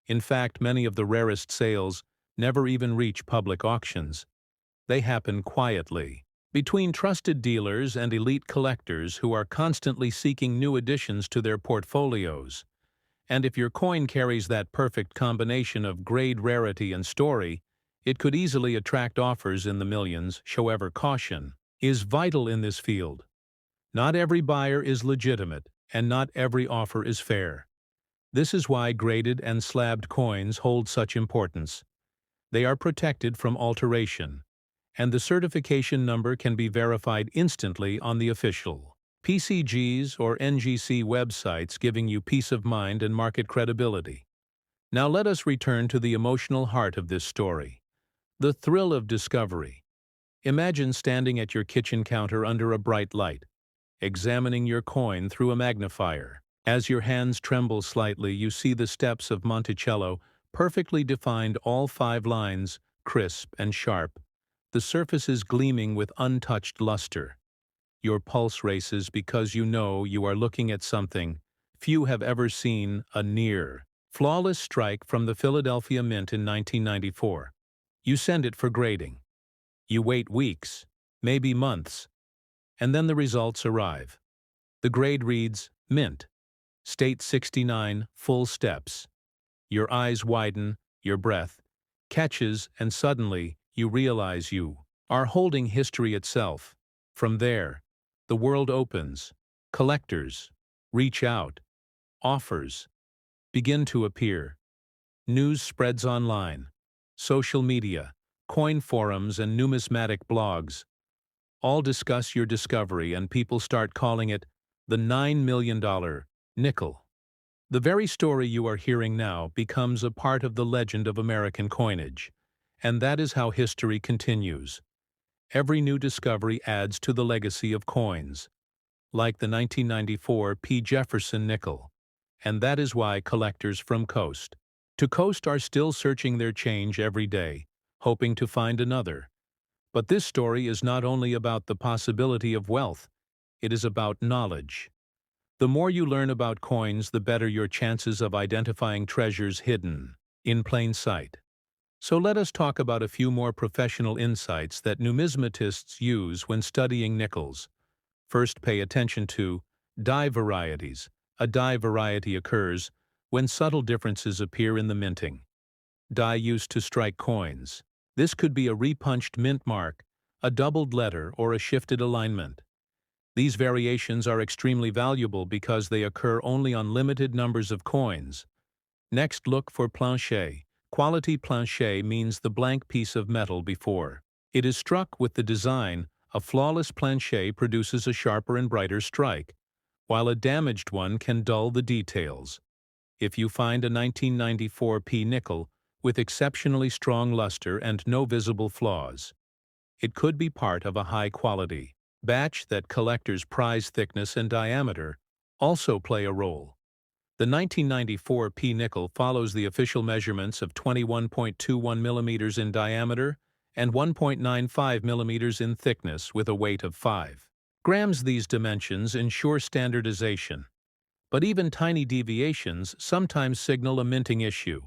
In fact, many of the rarest sales never even reach public auctions. They happen quietly between trusted dealers and elite collectors who are constantly seeking new additions to their portfolios. And if your coin carries that perfect combination of grade, rarity, and story, it could easily attract offers in the millions. However, caution is vital in this field. Not every buyer is legitimate, and not every offer is fair. This is why graded and slabbed coins hold such importance. They are protected from alteration, and the certification number can be verified instantly on the official PCGs or NGC websites, giving you peace of mind and market credibility. Now let us return to the emotional heart of this story, the thrill of discovery. Imagine standing at your kitchen counter under a bright light, examining your coin through a magnifier. As your hands tremble slightly, you see the steps of Monticello, perfectly defined, all 5 lines, crisp and sharp. The surface is gleaming with untouched luster. Your pulse races because you know you are looking at something few have ever seen, a near flawless strike from the Philadelphia Mint in 1994. You send it for grading. You wait weeks, maybe months, and then the results arrive. The grade reads, Mint, State 69, full steps. Your eyes widen, your breath catches, and suddenly you realize you are holding history itself. From there, the world opens. Collectors reach out. Offers begin to appear. News spreads online. Social media, coin forums, and numismatic blogs all discuss your discovery, and people start calling it the $9 million nickel. The very story you are hearing now becomes a part of the legend of American coinage, and that is how history continues. Every new discovery adds to the legacy of coins, like the 1994 P. Jefferson nickel, and that is why collectors from coast To coast are still searching their change every day, hoping to find another. But this story is not only about the possibility of wealth, it is about knowledge. The more you learn about coins, the better your chances of identifying treasures hidden in plain sight. So let us talk about a few more professional insights that numismatists use when studying nickels. First, pay attention to die varieties. A die variety occurs when subtle differences appear in the minting. Die used to strike coins. This could be a repunched mint mark, a doubled letter, or a shifted alignment. These variations are extremely valuable because they occur only on limited numbers of coins. Next, look for plancher. Quality plancher means the blank piece of metal before it is struck with the design. A flawless plancher produces a sharper and brighter strike, while a damaged one can dull the details. If you find a 1994 P nickel with exceptionally strong luster and no visible flaws, it could be part of a high-quality batch. That collectors prize thickness and diameter also play a role. The 1994 P nickel follows the official measurements of 21.21 millimeters in diameter and 1.95 millimeters in thickness with a weight of 5 grams. These dimensions ensure standardization. But even tiny deviations sometimes signal a minting issue.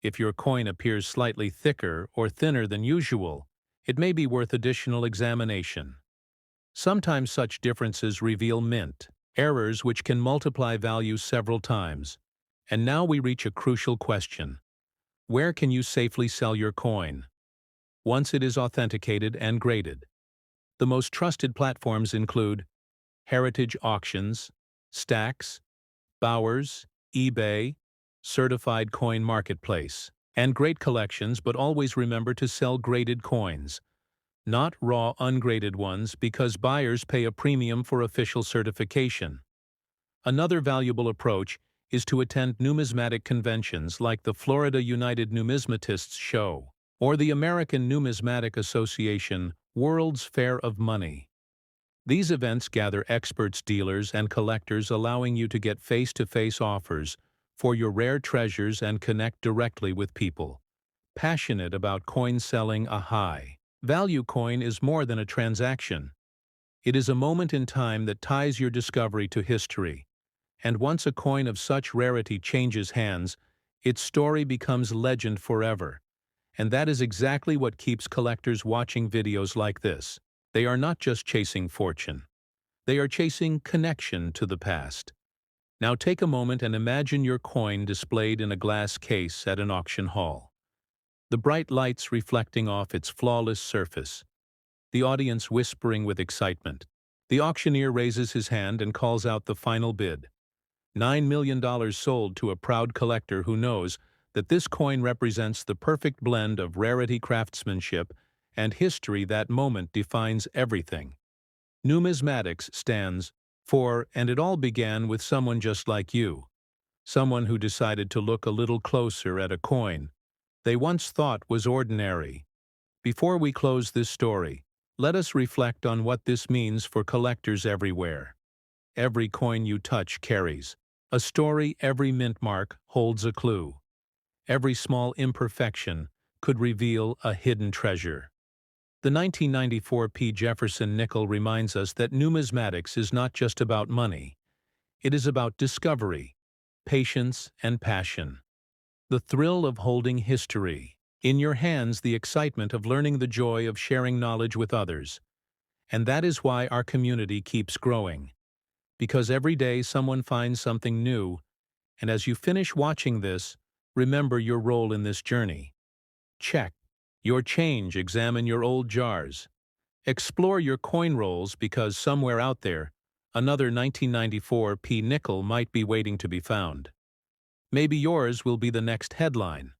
If your coin appears slightly thicker or thinner than usual, it may be worth additional examination. Sometimes such differences reveal mint errors which can multiply values several times. And now we reach a crucial question. Where can you safely sell your coin once it is authenticated and graded? The most trusted platforms include heritage auctions, Stacks, Bowers, eBay, Certified Coin Marketplace, and great collections. But always remember to sell graded coins, not raw ungraded ones, because buyers pay a premium for official certification. Another valuable approach is to attend numismatic conventions like the Florida United Numismatists Show or the American Numismatic Association World's Fair of Money. These events gather experts, dealers, and collectors, allowing you to get face-to-face offers for your rare treasures and connect directly with people passionate about coin selling. A high-value coin is more than a transaction. It is a moment in time that ties your discovery to history. And once a coin of such rarity changes hands, its story becomes legend forever. And that is exactly what keeps collectors watching videos like this. They are not just chasing fortune. They are chasing connection to the past. Now take a moment and imagine your coin displayed in a glass case at an auction hall. The bright lights reflecting off its flawless surface. The audience whispering with excitement. The auctioneer raises his hand and calls out the final bid. $9 million sold to a proud collector who knows that this coin represents the perfect blend of rarity, craftsmanship, and history. That moment defines everything numismatics stands for, and it all began with someone just like you. Someone who decided to look a little closer at a coin they once thought was ordinary. Before we close this story, let us reflect on what this means for collectors everywhere. Every coin you touch carries a story. Every mint mark holds a clue. Every small imperfection could reveal a hidden treasure. The 1994 P. Jefferson nickel reminds us that numismatics is not just about money. It is about discovery, patience, and passion. The thrill of holding history in your hands, the excitement of learning, the joy of sharing knowledge with others. And that is why our community keeps growing. Because every day someone finds something new, and as you finish watching this, remember your role in this journey. Check your change, examine your old jars. Explore your coin rolls, because somewhere out there, another 1994 P nickel might be waiting to be found. Maybe yours will be the next headline.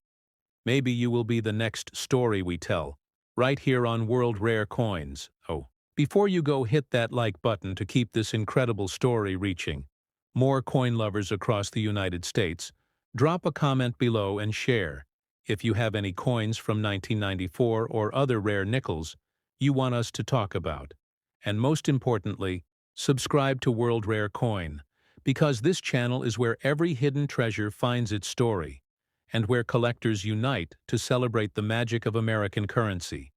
Maybe you will be the next story we tell, right here on World Rare Coins. Oh, before you go, hit that like button to keep this incredible story reaching more coin lovers across the United States. Drop a comment below and share if you have any coins from 1994 or other rare nickels you want us to talk about. And most importantly, subscribe to World Rare Coin, because this channel is where every hidden treasure finds its story. and where collectors unite to celebrate the magic of American currency.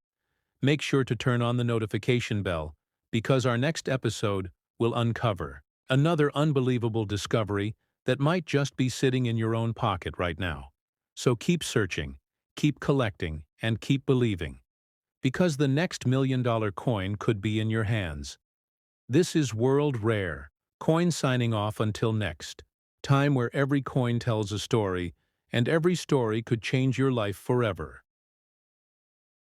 Make sure to turn on the notification bell, because our next episode will uncover another unbelievable discovery that might just be sitting in your own pocket right now. So keep searching, keep collecting, and keep believing, because the next $1,000,000 coin could be in your hands. This is World Rare Coin signing off until next time, where every coin tells a story, and every story could change your life forever.